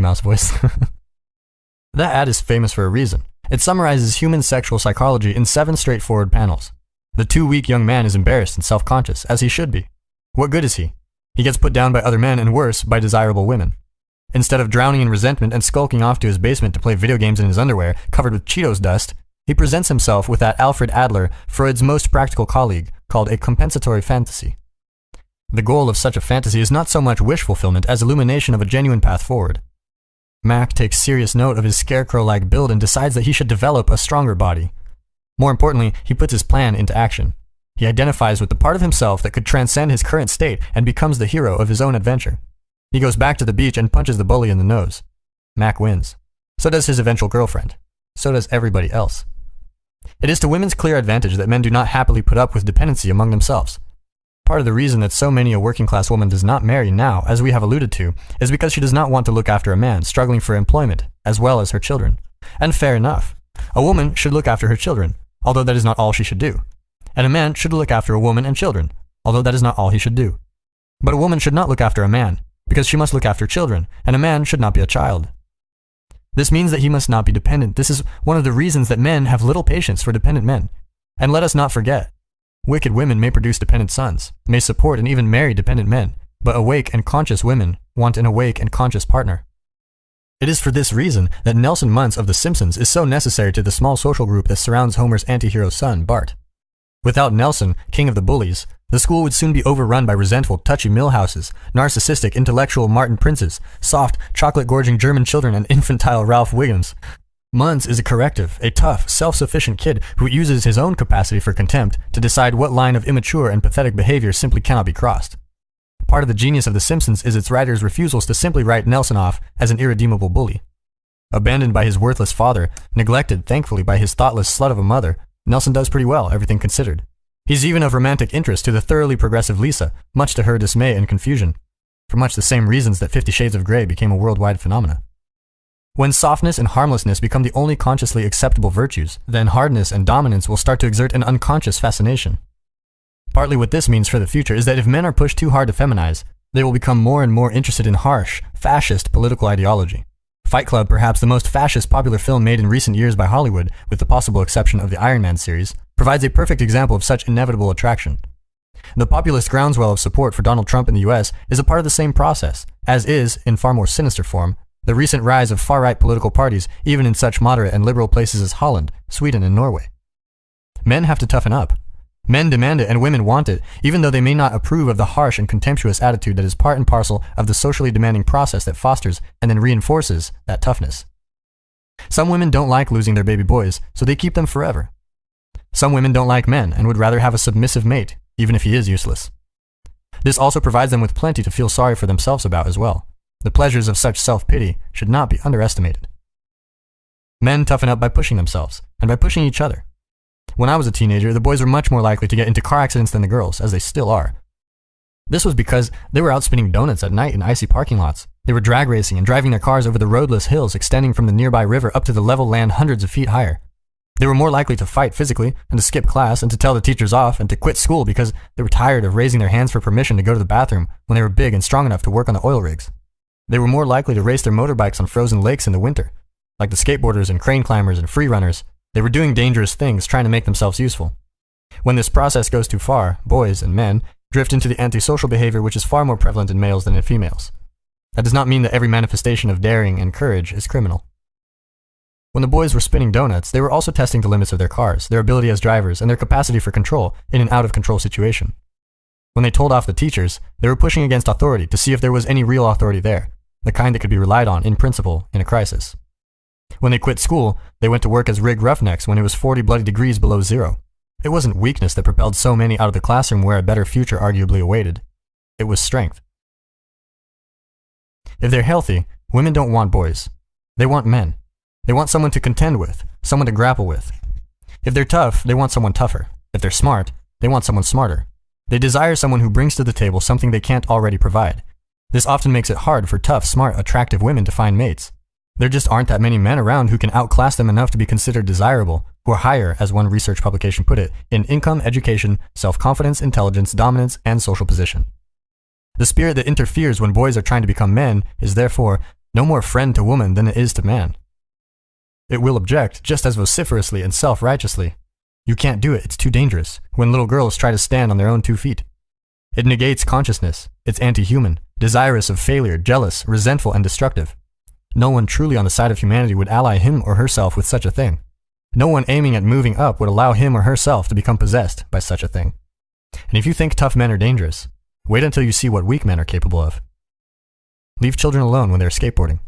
Mouse voice. That ad is famous for a reason. It summarizes human sexual psychology in 7 straightforward panels. The too weak young man is embarrassed and self-conscious, as he should be. What good is he? He gets put down by other men and worse, by desirable women. Instead of drowning in resentment and skulking off to his basement to play video games in his underwear, covered with Cheetos dust, he presents himself with that Alfred Adler, Freud's most practical colleague, called a compensatory fantasy. The goal of such a fantasy is not so much wish fulfillment as illumination of a genuine path forward. Mac takes serious note of his scarecrow-like build and decides that he should develop a stronger body. More importantly, he puts his plan into action. He identifies with the part of himself that could transcend his current state and becomes the hero of his own adventure. He goes back to the beach and punches the bully in the nose. Mac wins. So does his eventual girlfriend. So does everybody else. It is to women's clear advantage that men do not happily put up with dependency among themselves. Part of the reason that so many a working-class woman does not marry now, as we have alluded to, is because she does not want to look after a man struggling for employment, as well as her children. And fair enough. A woman should look after her children, although that is not all she should do. And a man should look after a woman and children, although that is not all he should do. But a woman should not look after a man, because she must look after children, and a man should not be a child. This means that he must not be dependent. This is one of the reasons that men have little patience for dependent men. And let us not forget, wicked women may produce dependent sons, may support and even marry dependent men, but awake and conscious women want an awake and conscious partner. It is for this reason that Nelson Muntz of The Simpsons is so necessary to the small social group that surrounds Homer's anti-hero son, Bart. Without Nelson, king of the bullies, the school would soon be overrun by resentful, touchy Millhouses, narcissistic, intellectual Martin Princes, soft, chocolate-gorging German children, and infantile Ralph Wiggums. Muntz is a corrective, a tough, self-sufficient kid who uses his own capacity for contempt to decide what line of immature and pathetic behavior simply cannot be crossed. Part of the genius of The Simpsons is its writers' refusals to simply write Nelson off as an irredeemable bully. Abandoned by his worthless father, neglected, thankfully, by his thoughtless slut of a mother, Nelson does pretty well, everything considered. He's even of romantic interest to the thoroughly progressive Lisa, much to her dismay and confusion, for much the same reasons that 50 Shades of Grey became a worldwide phenomenon. When softness and harmlessness become the only consciously acceptable virtues, then hardness and dominance will start to exert an unconscious fascination. Partly what this means for the future is that if men are pushed too hard to feminize, they will become more and more interested in harsh, fascist political ideology. Fight Club, perhaps the most fascist popular film made in recent years by Hollywood, with the possible exception of the Iron Man series, provides a perfect example of such inevitable attraction. The populist groundswell of support for Donald Trump in the US is a part of the same process, as is, in far more sinister form, the recent rise of far-right political parties even in such moderate and liberal places as Holland, Sweden, and Norway. Men have to toughen up. Men demand it and women want it, even though they may not approve of the harsh and contemptuous attitude that is part and parcel of the socially demanding process that fosters and then reinforces that toughness. Some women don't like losing their baby boys, so they keep them forever. Some women don't like men and would rather have a submissive mate, even if he is useless. This also provides them with plenty to feel sorry for themselves about as well. The pleasures of such self-pity should not be underestimated. Men toughen up by pushing themselves, and by pushing each other. When I was a teenager, the boys were much more likely to get into car accidents than the girls, as they still are. This was because they were out spinning donuts at night in icy parking lots. They were drag racing and driving their cars over the roadless hills extending from the nearby river up to the level land hundreds of feet higher. They were more likely to fight physically, and to skip class, and to tell the teachers off, and to quit school because they were tired of raising their hands for permission to go to the bathroom when they were big and strong enough to work on the oil rigs. They were more likely to race their motorbikes on frozen lakes in the winter. Like the skateboarders and crane climbers and free runners, they were doing dangerous things trying to make themselves useful. When this process goes too far, boys and men drift into the antisocial behavior which is far more prevalent in males than in females. That does not mean that every manifestation of daring and courage is criminal. When the boys were spinning donuts, they were also testing the limits of their cars, their ability as drivers, and their capacity for control in an out-of-control situation. When they told off the teachers, they were pushing against authority to see if there was any real authority there, the kind that could be relied on in principle in a crisis. When they quit school, they went to work as rig roughnecks when it was 40 bloody degrees below zero. It wasn't weakness that propelled so many out of the classroom where a better future arguably awaited. It was strength. If they're healthy, women don't want boys. They want men. They want someone to contend with, someone to grapple with. If they're tough, they want someone tougher. If they're smart, they want someone smarter. They desire someone who brings to the table something they can't already provide. This often makes it hard for tough, smart, attractive women to find mates. There just aren't that many men around who can outclass them enough to be considered desirable, who are higher, as one research publication put it, in income, education, self-confidence, intelligence, dominance, and social position. The spirit that interferes when boys are trying to become men is therefore no more friend to woman than it is to man. It will object just as vociferously and self-righteously. You can't do it, it's too dangerous, when little girls try to stand on their own 2 feet. It negates consciousness, it's anti-human, desirous of failure, jealous, resentful, and destructive. No one truly on the side of humanity would ally him or herself with such a thing. No one aiming at moving up would allow him or herself to become possessed by such a thing. And if you think tough men are dangerous, wait until you see what weak men are capable of. Leave children alone when they're skateboarding.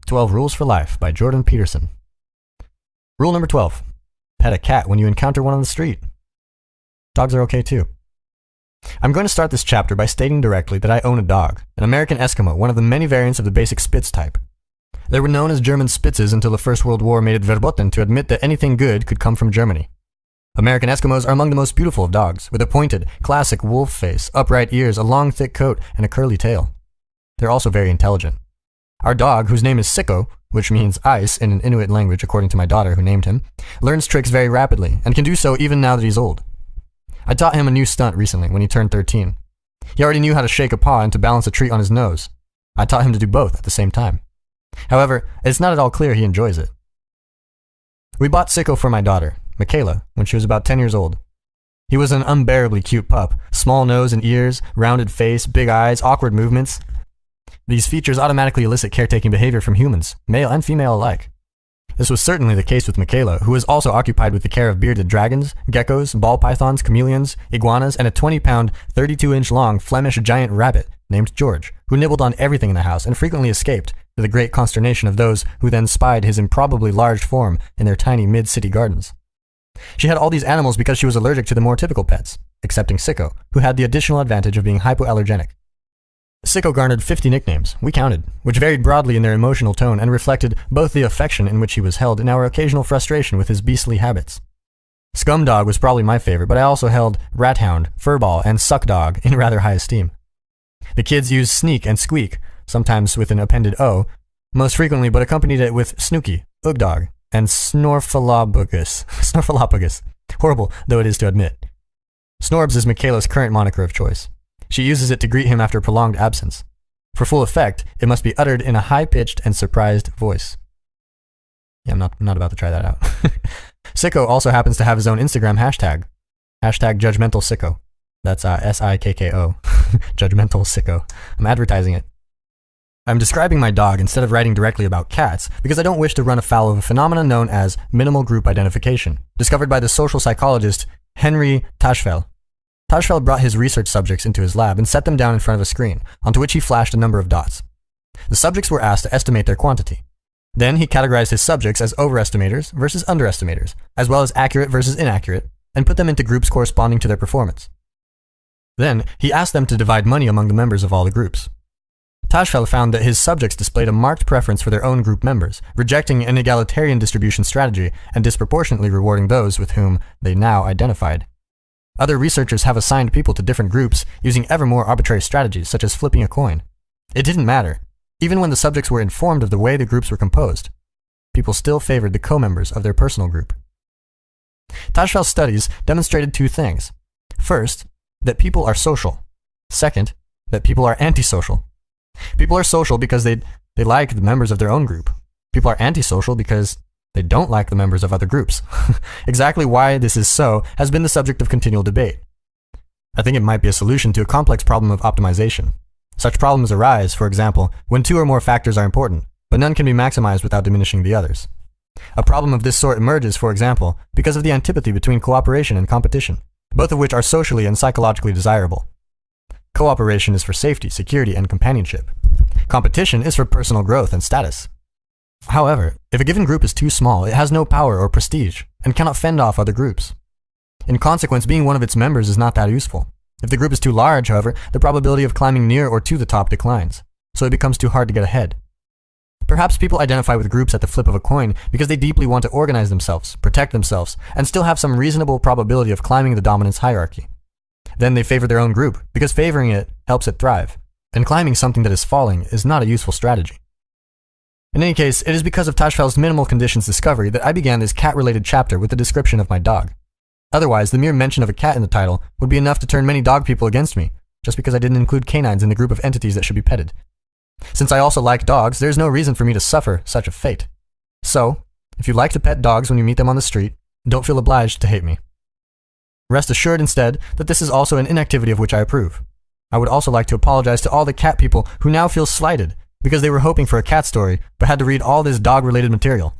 12 Rules for Life by Jordan Peterson. Rule number 12. Pet a cat when you encounter one on the street. Dogs are okay too. I'm going to start this chapter by stating directly that I own a dog, an American Eskimo, one of the many variants of the basic Spitz type. They were known as German Spitzes until the First World War made it verboten to admit that anything good could come from Germany. American Eskimos are among the most beautiful of dogs, with a pointed, classic wolf face, upright ears, a long thick coat, and a curly tail. They're also very intelligent. Our dog, whose name is Sicko, which means ice in an Inuit language according to my daughter who named him, learns tricks very rapidly, and can do so even now that he's old. I taught him a new stunt recently when he turned 13. He already knew how to shake a paw and to balance a treat on his nose. I taught him to do both at the same time. However, it's not at all clear he enjoys it. We bought Sicko for my daughter, Michaela, when she was about 10 years old. He was an unbearably cute pup, small nose and ears, rounded face, big eyes, awkward movements. These features automatically elicit caretaking behavior from humans, male and female alike. This was certainly the case with Michaela, who was also occupied with the care of bearded dragons, geckos, ball pythons, chameleons, iguanas, and a 20-pound, 32-inch long Flemish giant rabbit named George, who nibbled on everything in the house and frequently escaped, to the great consternation of those who then spied his improbably large form in their tiny mid-city gardens. She had all these animals because she was allergic to the more typical pets, excepting Sicko, who had the additional advantage of being hypoallergenic. Sicko garnered 50 nicknames, we counted, which varied broadly in their emotional tone and reflected both the affection in which he was held and our occasional frustration with his beastly habits. Scumdog was probably my favorite, but I also held Rathound, Furball, and Suckdog in rather high esteem. The kids used Sneak and Squeak, sometimes with an appended O, most frequently but accompanied it with Snooky, Oogdog, and Snorfalopagus. Snorfalopagus. Horrible though it is to admit. Snorbs is Michaela's current moniker of choice. She uses it to greet him after prolonged absence. For full effect, it must be uttered in a high-pitched and surprised voice. Yeah, I'm not about to try that out. Sicko also happens to have his own Instagram hashtag. Hashtag Judgmental Sicko. That's S-I-K-K-O. Judgmental Sicko. I'm advertising it. I'm describing my dog instead of writing directly about cats because I don't wish to run afoul of a phenomenon known as minimal group identification, discovered by the social psychologist Henry Tajfel. Tajfel brought his research subjects into his lab and set them down in front of a screen, onto which he flashed a number of dots. The subjects were asked to estimate their quantity. Then he categorized his subjects as overestimators versus underestimators, as well as accurate versus inaccurate, and put them into groups corresponding to their performance. Then he asked them to divide money among the members of all the groups. Tajfel found that his subjects displayed a marked preference for their own group members, rejecting an egalitarian distribution strategy and disproportionately rewarding those with whom they now identified. Other researchers have assigned people to different groups using ever more arbitrary strategies, such as flipping a coin. It didn't matter. Even when the subjects were informed of the way the groups were composed, people still favored the co-members of their personal group. Tajfel's studies demonstrated two things. First, that people are social. Second, that people are antisocial. People are social because they like the members of their own group. People are antisocial because they don't like the members of other groups. Exactly why this is so has been the subject of continual debate. I think it might be a solution to a complex problem of optimization. Such problems arise, for example, when two or more factors are important, but none can be maximized without diminishing the others. A problem of this sort emerges, for example, because of the antipathy between cooperation and competition, both of which are socially and psychologically desirable. Cooperation is for safety, security, and companionship. Competition is for personal growth and status. However, if a given group is too small, it has no power or prestige, and cannot fend off other groups. In consequence, being one of its members is not that useful. If the group is too large, however, the probability of climbing near or to the top declines, so it becomes too hard to get ahead. Perhaps people identify with groups at the flip of a coin because they deeply want to organize themselves, protect themselves, and still have some reasonable probability of climbing the dominance hierarchy. Then they favor their own group, because favoring it helps it thrive, and climbing something that is falling is not a useful strategy. In any case, it is because of Tajfel's minimal conditions discovery that I began this cat-related chapter with the description of my dog. Otherwise, the mere mention of a cat in the title would be enough to turn many dog people against me, just because I didn't include canines in the group of entities that should be petted. Since I also like dogs, there's no reason for me to suffer such a fate. So, if you like to pet dogs when you meet them on the street, don't feel obliged to hate me. Rest assured instead that this is also an inactivity of which I approve. I would also like to apologize to all the cat people who now feel slighted because they were hoping for a cat story but had to read all this dog-related material.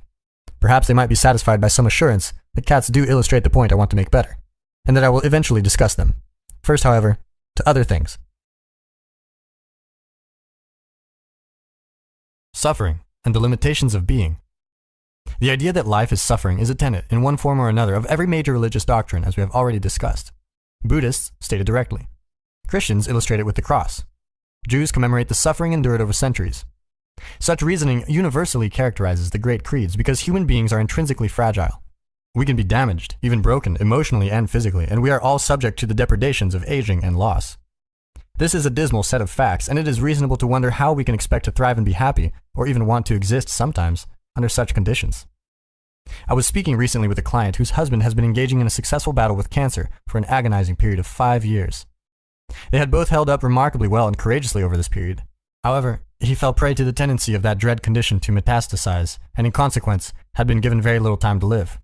Perhaps they might be satisfied by some assurance that cats do illustrate the point I want to make better, and that I will eventually discuss them. First, however, to other things. Suffering and the limitations of being. The idea that life is suffering is a tenet, in one form or another, of every major religious doctrine, as we have already discussed. Buddhists state it directly. Christians illustrate it with the cross. Jews commemorate the suffering endured over centuries. Such reasoning universally characterizes the great creeds because human beings are intrinsically fragile. We can be damaged, even broken, emotionally and physically, and we are all subject to the depredations of aging and loss. This is a dismal set of facts, and it is reasonable to wonder how we can expect to thrive and be happy, or even want to exist sometimes, under such conditions. I was speaking recently with a client whose husband has been engaging in a successful battle with cancer for an agonizing period of 5 years. They had both held up remarkably well and courageously over this period. However, he fell prey to the tendency of that dread condition to metastasize, and in consequence, had been given very little time to live.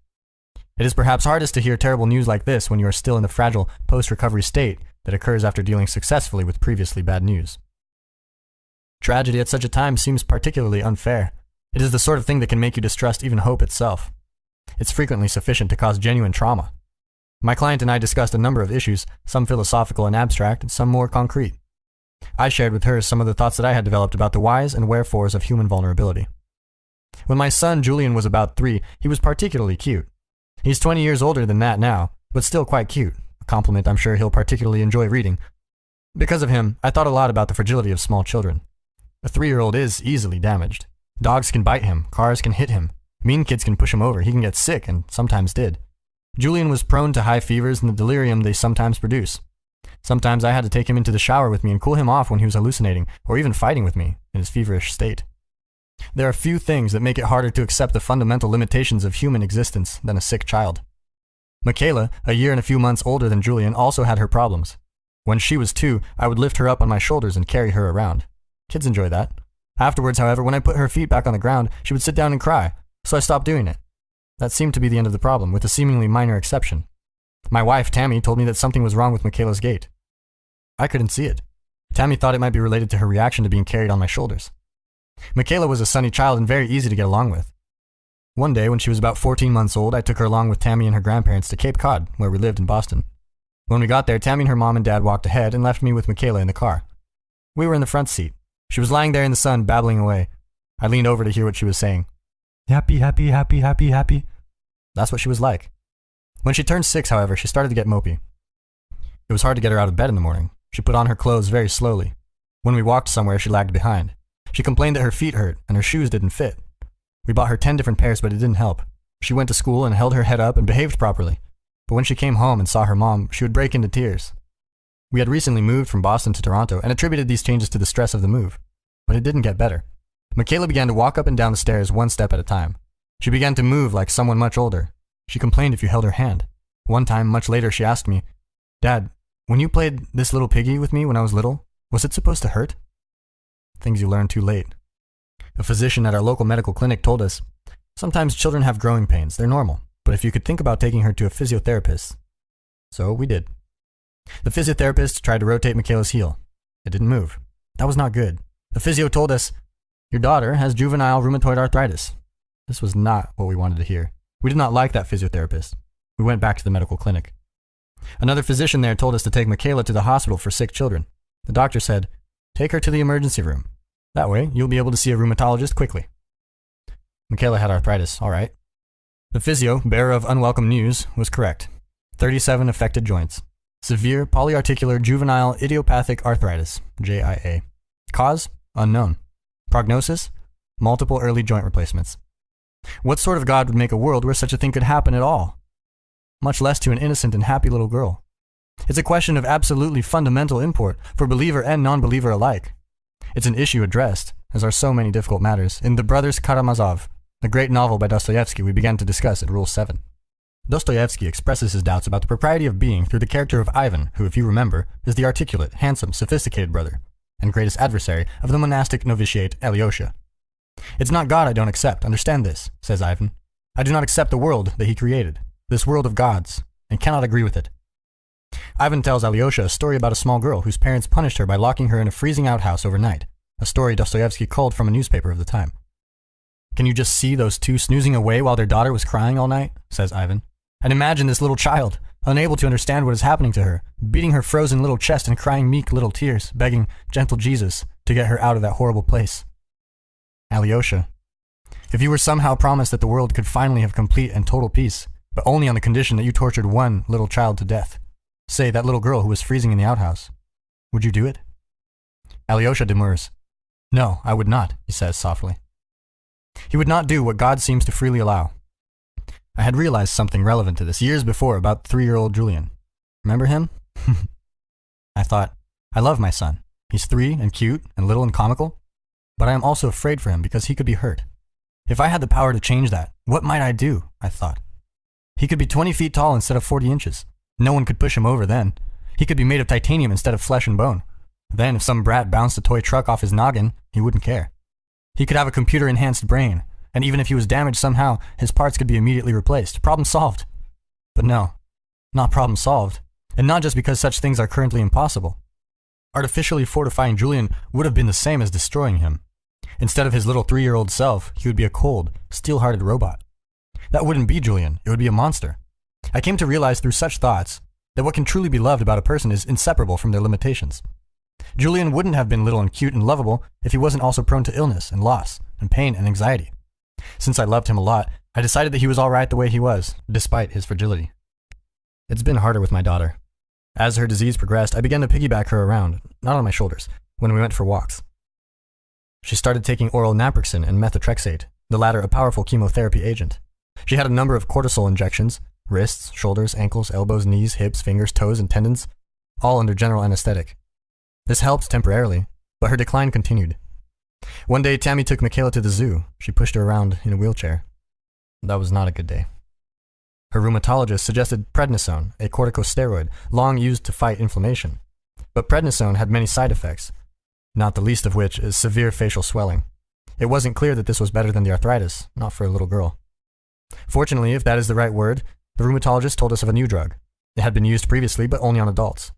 It is perhaps hardest to hear terrible news like this when you are still in the fragile post-recovery state that occurs after dealing successfully with previously bad news. Tragedy at such a time seems particularly unfair. It is the sort of thing that can make you distrust even hope itself. It's frequently sufficient to cause genuine trauma. My client and I discussed a number of issues, some philosophical and abstract, and some more concrete. I shared with her some of the thoughts that I had developed about the whys and wherefores of human vulnerability. When my son Julian was about 3, he was particularly cute. He's 20 years older than that now, but still quite cute, a compliment I'm sure he'll particularly enjoy reading. Because of him, I thought a lot about the fragility of small children. A 3-year-old is easily damaged. Dogs can bite him, cars can hit him, mean kids can push him over, he can get sick, and sometimes did. Julian was prone to high fevers and the delirium they sometimes produce. Sometimes I had to take him into the shower with me and cool him off when he was hallucinating, or even fighting with me in his feverish state. There are few things that make it harder to accept the fundamental limitations of human existence than a sick child. Michaela, a year and a few months older than Julian, also had her problems. When she was 2, I would lift her up on my shoulders and carry her around. Kids enjoy that. Afterwards, however, when I put her feet back on the ground, she would sit down and cry, so I stopped doing it. That seemed to be the end of the problem, with a seemingly minor exception. My wife, Tammy, told me that something was wrong with Michaela's gait. I couldn't see it. Tammy thought it might be related to her reaction to being carried on my shoulders. Michaela was a sunny child and very easy to get along with. One day, when she was about 14 months old, I took her along with Tammy and her grandparents to Cape Cod, where we lived in Boston. When we got there, Tammy and her mom and dad walked ahead and left me with Michaela in the car. We were in the front seat. She was lying there in the sun, babbling away. I leaned over to hear what she was saying. Happy, happy, happy, happy, happy. That's what she was like. When she turned 6, however, she started to get mopey. It was hard to get her out of bed in the morning. She put on her clothes very slowly. When we walked somewhere, she lagged behind. She complained that her feet hurt and her shoes didn't fit. We bought her 10 different pairs, but it didn't help. She went to school and held her head up and behaved properly. But when she came home and saw her mom, she would break into tears. We had recently moved from Boston to Toronto and attributed these changes to the stress of the move. But it didn't get better. Michaela began to walk up and down the stairs one step at a time. She began to move like someone much older. She complained if you held her hand. One time, much later, she asked me, "Dad, when you played this little piggy with me when I was little, was it supposed to hurt?" Things you learn too late. A physician at our local medical clinic told us, "Sometimes children have growing pains. They're normal. But if you could think about taking her to a physiotherapist." So we did. The physiotherapist tried to rotate Michaela's heel. It didn't move. That was not good. The physio told us, "Your daughter has juvenile rheumatoid arthritis." This was not what we wanted to hear. We did not like that physiotherapist. We went back to the medical clinic. Another physician there told us to take Michaela to the hospital for sick children. The doctor said, "Take her to the emergency room. That way, you'll be able to see a rheumatologist quickly." Michaela had arthritis, all right. The physio, bearer of unwelcome news, was correct. 37 affected joints. Severe polyarticular juvenile idiopathic arthritis, JIA. Cause? Unknown. Prognosis? Multiple early joint replacements. What sort of God would make a world where such a thing could happen at all? Much less to an innocent and happy little girl. It's a question of absolutely fundamental import for believer and non-believer alike. It's an issue addressed, as are so many difficult matters, in The Brothers Karamazov, a great novel by Dostoevsky we began to discuss at Rule 7. Dostoevsky expresses his doubts about the propriety of being through the character of Ivan, who, if you remember, is the articulate, handsome, sophisticated brother, and greatest adversary of the monastic novitiate Alyosha. "It's not God I don't accept, understand this," says Ivan. "I do not accept the world that he created, this world of gods, and cannot agree with it." Ivan tells Alyosha a story about a small girl whose parents punished her by locking her in a freezing outhouse overnight, a story Dostoevsky culled from a newspaper of the time. "Can you just see those two snoozing away while their daughter was crying all night?" says Ivan. "And imagine this little child, unable to understand what is happening to her, beating her frozen little chest and crying meek little tears, begging gentle Jesus to get her out of that horrible place." Alyosha, if you were somehow promised that the world could finally have complete and total peace, but only on the condition that you tortured one little child to death, say that little girl who was freezing in the outhouse, would you do it? Alyosha demurs. "No, I would not," he says softly. He would not do what God seems to freely allow. I had realized something relevant to this years before about 3-year-old Julian. Remember him? I thought, I love my son. He's 3 and cute and little and comical, but I am also afraid for him because he could be hurt. If I had the power to change that, what might I do? I thought. He could be 20 feet tall instead of 40 inches. No one could push him over then. He could be made of titanium instead of flesh and bone. Then if some brat bounced a toy truck off his noggin, he wouldn't care. He could have a computer-enhanced brain, and even if he was damaged somehow, his parts could be immediately replaced. Problem solved. But no, not problem solved. And not just because such things are currently impossible. Artificially fortifying Julian would have been the same as destroying him. Instead of his little 3-year-old self, he would be a cold, steel-hearted robot. That wouldn't be Julian, it would be a monster. I came to realize through such thoughts that what can truly be loved about a person is inseparable from their limitations. Julian wouldn't have been little and cute and lovable if he wasn't also prone to illness and loss and pain and anxiety. Since I loved him a lot, I decided that he was all right the way he was, despite his fragility. It's been harder with my daughter. As her disease progressed, I began to piggyback her around, not on my shoulders, when we went for walks. She started taking oral naproxen and methotrexate, the latter a powerful chemotherapy agent. She had a number of cortisol injections, wrists, shoulders, ankles, elbows, knees, hips, fingers, toes, and tendons, all under general anesthetic. This helped temporarily, but her decline continued. One day, Tammy took Michaela to the zoo. She pushed her around in a wheelchair. That was not a good day. Her rheumatologist suggested prednisone, a corticosteroid, long used to fight inflammation. But prednisone had many side effects, not the least of which is severe facial swelling. It wasn't clear that this was better than the arthritis, not for a little girl. Fortunately, if that is the right word, the rheumatologist told us of a new drug. It had been used previously, but only on adults.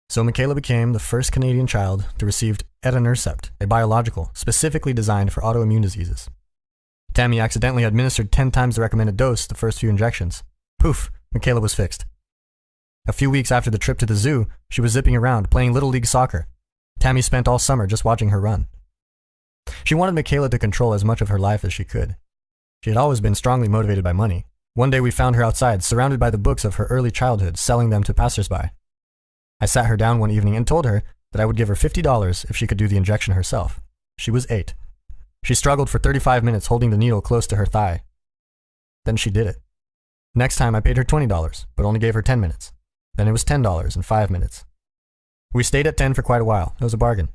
So Michaela became the first Canadian child to receive etanercept, a biological specifically designed for autoimmune diseases. Tammy accidentally administered 10 times the recommended dose the first few injections. Poof, Michaela was fixed. A few weeks after the trip to the zoo, she was zipping around, playing Little League soccer. Tammy spent all summer just watching her run. She wanted Michaela to control as much of her life as she could. She had always been strongly motivated by money. One day we found her outside, surrounded by the books of her early childhood, selling them to passersby. I sat her down one evening and told her that I would give her $50 if she could do the injection herself. She was 8. She struggled for 35 minutes holding the needle close to her thigh. Then she did it. Next time I paid her $20, but only gave her 10 minutes. Then it was $10 and 5 minutes. We stayed at 10 for quite a while. It was a bargain.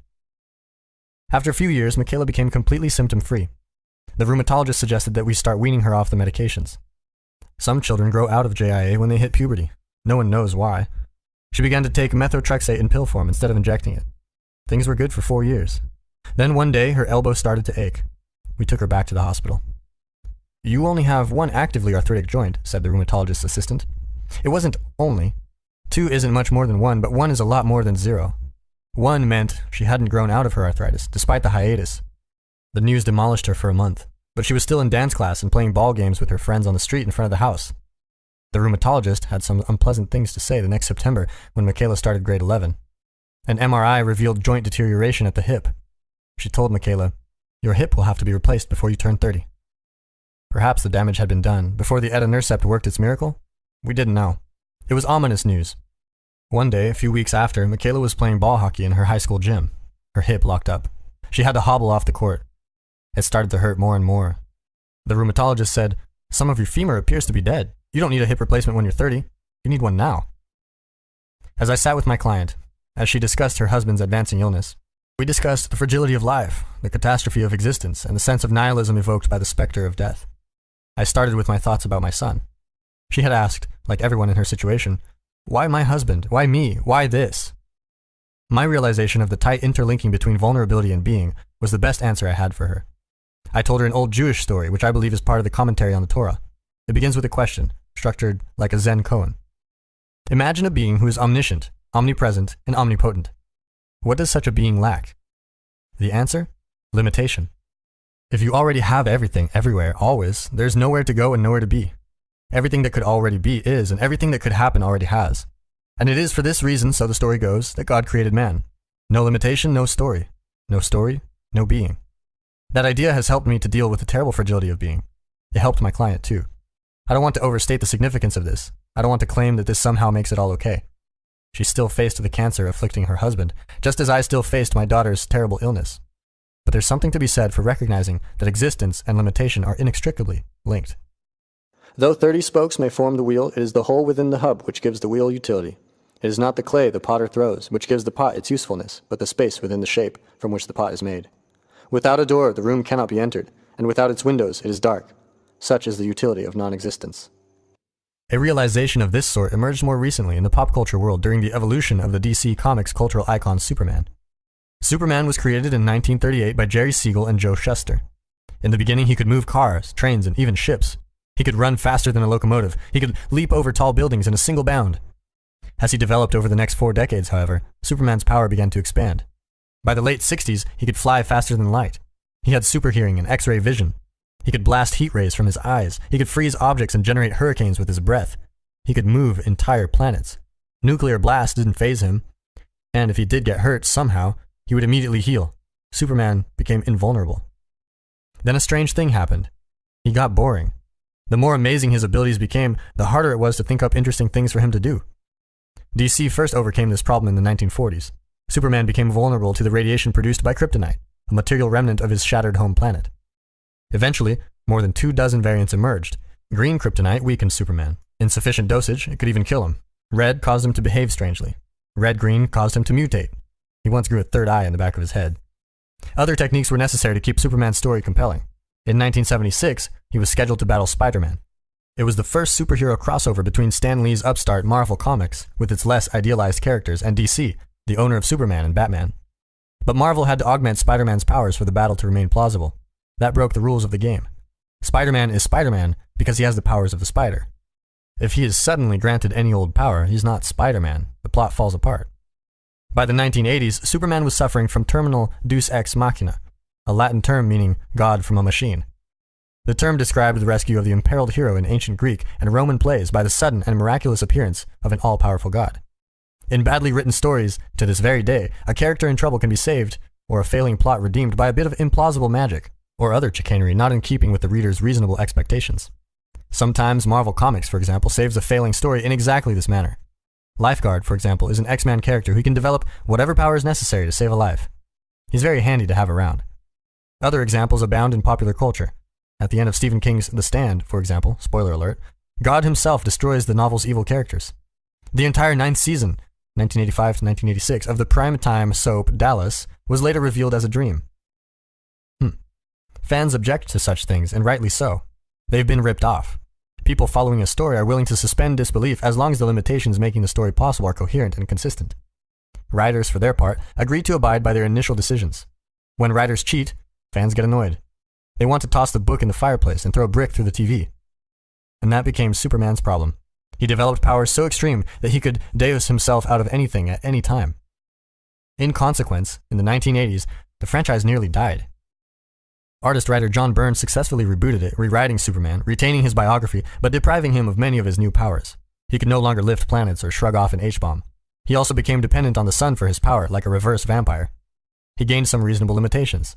After a few years, Michaela became completely symptom-free. The rheumatologist suggested that we start weaning her off the medications. Some children grow out of JIA when they hit puberty. No one knows why. She began to take methotrexate in pill form instead of injecting it. Things were good for 4 years. Then one day, her elbow started to ache. We took her back to the hospital. "You only have one actively arthritic joint," said the rheumatologist's assistant. It wasn't only. 2 isn't much more than 1, but 1 is a lot more than 0. 1 meant she hadn't grown out of her arthritis, despite the hiatus. The news demolished her for a month, but she was still in dance class and playing ball games with her friends on the street in front of the house. The rheumatologist had some unpleasant things to say the next September when Michaela started grade 11. An MRI revealed joint deterioration at the hip. She told Michaela, "Your hip will have to be replaced before you turn 30. Perhaps the damage had been done before the etanercept worked its miracle? We didn't know. It was ominous news. One day, a few weeks after, Michaela was playing ball hockey in her high school gym. Her hip locked up. She had to hobble off the court. It started to hurt more and more. The rheumatologist said, "Some of your femur appears to be dead. You don't need a hip replacement when you're 30. You need one now." As I sat with my client, as she discussed her husband's advancing illness, we discussed the fragility of life, the catastrophe of existence, and the sense of nihilism evoked by the specter of death. I started with my thoughts about my son. She had asked, like everyone in her situation, "Why my husband? Why me? Why this?" My realization of the tight interlinking between vulnerability and being was the best answer I had for her. I told her an old Jewish story, which I believe is part of the commentary on the Torah. It begins with a question, structured like a Zen koan. Imagine a being who is omniscient, omnipresent, and omnipotent. What does such a being lack? The answer? Limitation. If you already have everything, everywhere, always, there's nowhere to go and nowhere to be. Everything that could already be is, and everything that could happen already has. And it is for this reason, so the story goes, that God created man. No limitation, no story. No story, no being. That idea has helped me to deal with the terrible fragility of being. It helped my client too. I don't want to overstate the significance of this. I don't want to claim that this somehow makes it all okay. She still faced the cancer afflicting her husband, just as I still faced my daughter's terrible illness. But there's something to be said for recognizing that existence and limitation are inextricably linked. Though 30 spokes may form the wheel, it is the hole within the hub which gives the wheel utility. It is not the clay the potter throws, which gives the pot its usefulness, but the space within the shape from which the pot is made. Without a door, the room cannot be entered, and without its windows, it is dark. Such is the utility of non-existence. A realization of this sort emerged more recently in the pop culture world during the evolution of the DC Comics cultural icon Superman. Superman was created in 1938 by Jerry Siegel and Joe Shuster. In the beginning, he could move cars, trains, and even ships. He could run faster than a locomotive. He could leap over tall buildings in a single bound. As he developed over the next 4 decades, however, Superman's power began to expand. By the late 60s, he could fly faster than light. He had super hearing and X-ray vision. He could blast heat rays from his eyes. He could freeze objects and generate hurricanes with his breath. He could move entire planets. Nuclear blast didn't faze him. And if he did get hurt somehow, he would immediately heal. Superman became invulnerable. Then a strange thing happened. He got boring. The more amazing his abilities became, the harder it was to think up interesting things for him to do. DC first overcame this problem in the 1940s. Superman became vulnerable to the radiation produced by kryptonite, a material remnant of his shattered home planet. Eventually, more than 24 variants emerged. Green kryptonite weakened Superman. In sufficient dosage, it could even kill him. Red caused him to behave strangely. Red-green caused him to mutate. He once grew a third eye in the back of his head. Other techniques were necessary to keep Superman's story compelling. In 1976, he was scheduled to battle Spider-Man. It was the first superhero crossover between Stan Lee's upstart Marvel Comics, with its less idealized characters, and DC, the owner of Superman and Batman. But Marvel had to augment Spider-Man's powers for the battle to remain plausible. That broke the rules of the game. Spider-Man is Spider-Man because he has the powers of the spider. If he is suddenly granted any old power, he's not Spider-Man. The plot falls apart. By the 1980s, Superman was suffering from terminal deus ex machina, a Latin term meaning God from a machine. The term described the rescue of the imperiled hero in ancient Greek and Roman plays by the sudden and miraculous appearance of an all-powerful God. In badly written stories, to this very day, a character in trouble can be saved, or a failing plot redeemed by a bit of implausible magic, or other chicanery not in keeping with the reader's reasonable expectations. Sometimes Marvel Comics, for example, saves a failing story in exactly this manner. Lifeguard, for example, is an X-Man character who can develop whatever power is necessary to save a life. He's very handy to have around. Other examples abound in popular culture. At the end of Stephen King's The Stand, for example, spoiler alert, God himself destroys the novel's evil characters. The entire 9th season, 1985 to 1986, of the primetime soap Dallas was later revealed as a dream. Fans object to such things, and rightly so. They've been ripped off. People following a story are willing to suspend disbelief as long as the limitations making the story possible are coherent and consistent. Writers, for their part, agree to abide by their initial decisions. When writers cheat, fans get annoyed. They want to toss the book in the fireplace and throw a brick through the TV. And that became Superman's problem. He developed powers so extreme that he could deus himself out of anything at any time. In consequence, in the 1980s, the franchise nearly died. Artist-writer John Byrne successfully rebooted it, rewriting Superman, retaining his biography, but depriving him of many of his new powers. He could no longer lift planets or shrug off an H-bomb. He also became dependent on the sun for his power, like a reverse vampire. He gained some reasonable limitations.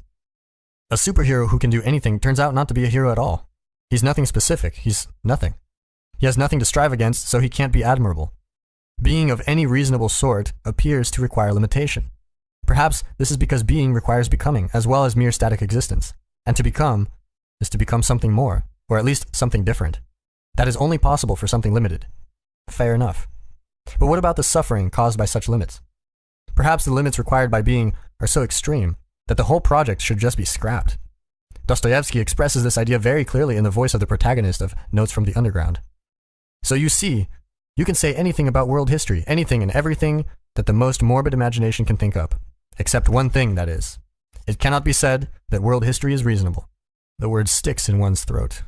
A superhero who can do anything turns out not to be a hero at all. He's nothing specific, he's nothing. He has nothing to strive against, so he can't be admirable. Being of any reasonable sort appears to require limitation. Perhaps this is because being requires becoming, as well as mere static existence. And to become is to become something more, or at least something different. That is only possible for something limited. Fair enough. But what about the suffering caused by such limits? Perhaps the limits required by being are so extreme that the whole project should just be scrapped. Dostoevsky expresses this idea very clearly in the voice of the protagonist of Notes from the Underground. So you see, you can say anything about world history, anything and everything that the most morbid imagination can think up, except one thing, that is. It cannot be said that world history is reasonable. The word sticks in one's throat.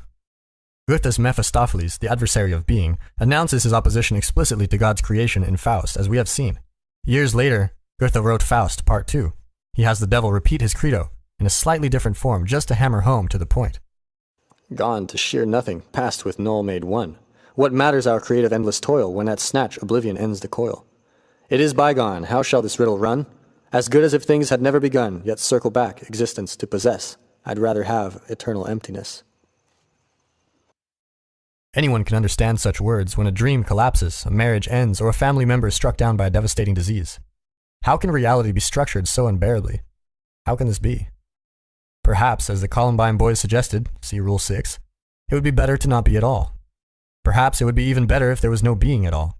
Goethe's Mephistopheles, the adversary of being, announces his opposition explicitly to God's creation in Faust, as we have seen. Years later, Goethe wrote Faust, Part 2. He has the devil repeat his credo in a slightly different form just to hammer home to the point. Gone to sheer nothing, past with null made one. What matters our creative endless toil when at snatch oblivion ends the coil? It is bygone, how shall this riddle run? As good as if things had never begun, yet circle back existence to possess. I'd rather have eternal emptiness. Anyone can understand such words when a dream collapses, a marriage ends, or a family member is struck down by a devastating disease. How can reality be structured so unbearably? How can this be? Perhaps, as the Columbine boys suggested, see Rule 6, it would be better to not be at all. Perhaps it would be even better if there was no being at all.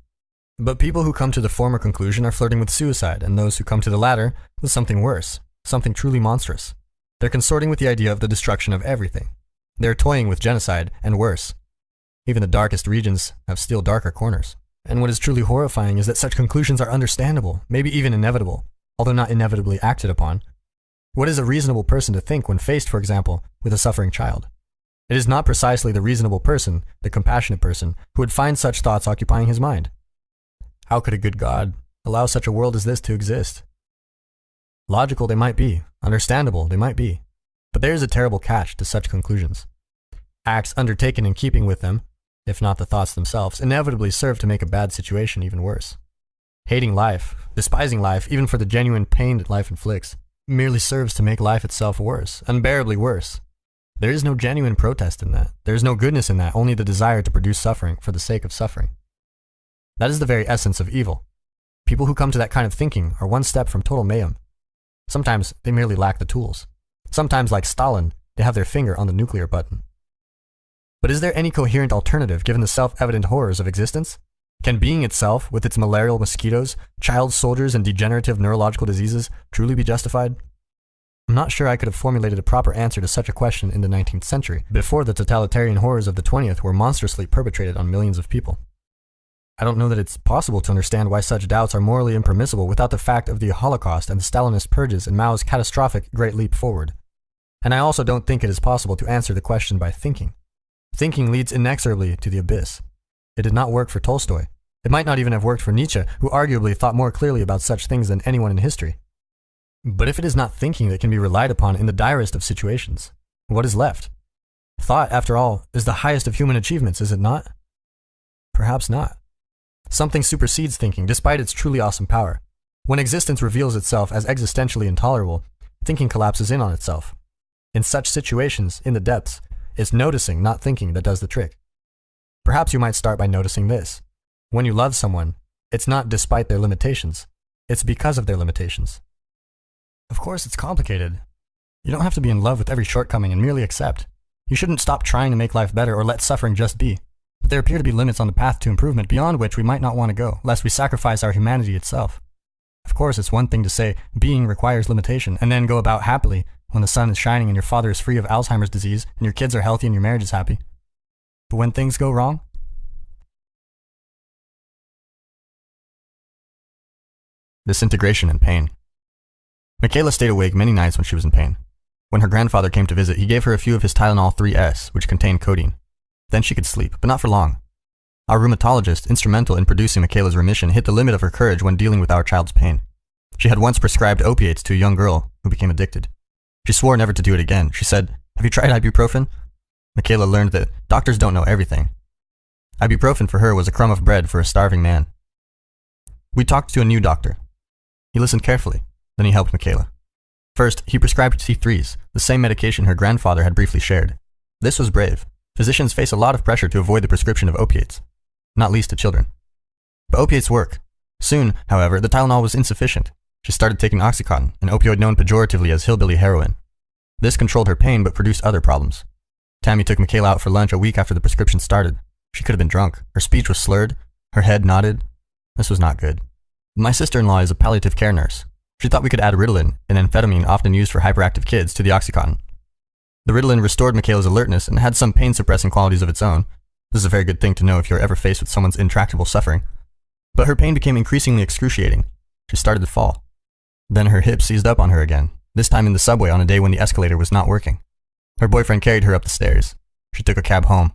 But people who come to the former conclusion are flirting with suicide, and those who come to the latter with something worse, something truly monstrous. They're consorting with the idea of the destruction of everything. They're toying with genocide, and worse. Even the darkest regions have still darker corners. And what is truly horrifying is that such conclusions are understandable, maybe even inevitable, although not inevitably acted upon. What is a reasonable person to think when faced, for example, with a suffering child? It is not precisely the reasonable person, the compassionate person, who would find such thoughts occupying his mind. How could a good God allow such a world as this to exist? Logical they might be, understandable they might be, but there is a terrible catch to such conclusions. Acts undertaken in keeping with them, if not the thoughts themselves, inevitably serve to make a bad situation even worse. Hating life, despising life, even for the genuine pain that life inflicts, merely serves to make life itself worse, unbearably worse. There is no genuine protest in that. There is no goodness in that, only the desire to produce suffering for the sake of suffering. That is the very essence of evil. People who come to that kind of thinking are one step from total mayhem. Sometimes they merely lack the tools. Sometimes, like Stalin, they have their finger on the nuclear button. But is there any coherent alternative given the self-evident horrors of existence? Can being itself, with its malarial mosquitoes, child soldiers, and degenerative neurological diseases, truly be justified? I'm not sure I could have formulated a proper answer to such a question in the 19th century, before the totalitarian horrors of the 20th were monstrously perpetrated on millions of people. I don't know that it's possible to understand why such doubts are morally impermissible without the fact of the Holocaust and the Stalinist purges and Mao's catastrophic Great Leap Forward. And I also don't think it is possible to answer the question by thinking. Thinking leads inexorably to the abyss. It did not work for Tolstoy. It might not even have worked for Nietzsche, who arguably thought more clearly about such things than anyone in history. But if it is not thinking that can be relied upon in the direst of situations, what is left? Thought, after all, is the highest of human achievements, is it not? Perhaps not. Something supersedes thinking, despite its truly awesome power. When existence reveals itself as existentially intolerable, thinking collapses in on itself. In such situations, in the depths, it's noticing, not thinking, that does the trick. Perhaps you might start by noticing this. When you love someone, it's not despite their limitations. It's because of their limitations. Of course, it's complicated. You don't have to be in love with every shortcoming and merely accept. You shouldn't stop trying to make life better or let suffering just be. But there appear to be limits on the path to improvement beyond which we might not want to go, lest we sacrifice our humanity itself. Of course, it's one thing to say being requires limitation, and then go about happily when the sun is shining and your father is free of Alzheimer's disease and your kids are healthy and your marriage is happy. But when things go wrong? Disintegration and pain. Michaela stayed awake many nights when she was in pain. When her grandfather came to visit, he gave her a few of his Tylenol 3S, which contained codeine. Then she could sleep, but not for long. Our rheumatologist, instrumental in producing Michaela's remission, hit the limit of her courage when dealing with our child's pain. She had once prescribed opiates to a young girl who became addicted. She swore never to do it again. She said, "Have you tried ibuprofen?" Michaela learned that doctors don't know everything. Ibuprofen for her was a crumb of bread for a starving man. We talked to a new doctor. He listened carefully. Then he helped Michaela. First, he prescribed T3s, the same medication her grandfather had briefly shared. This was brave. Physicians face a lot of pressure to avoid the prescription of opiates, not least to children. But opiates work. Soon, however, the Tylenol was insufficient. She started taking Oxycontin, an opioid known pejoratively as hillbilly heroin. This controlled her pain but produced other problems. Tammy took Michaela out for lunch a week after the prescription started. She could have been drunk. Her speech was slurred. Her head nodded. This was not good. My sister-in-law is a palliative care nurse. She thought we could add Ritalin, an amphetamine often used for hyperactive kids, to the Oxycontin. The Ritalin restored Michaela's alertness and had some pain-suppressing qualities of its own, This is a very good thing to know if you're ever faced with someone's intractable suffering. But her pain became increasingly excruciating. She started to fall. Then her hip seized up on her again, this time in the subway on a day when the escalator was not working. Her boyfriend carried her up the stairs. She took a cab home.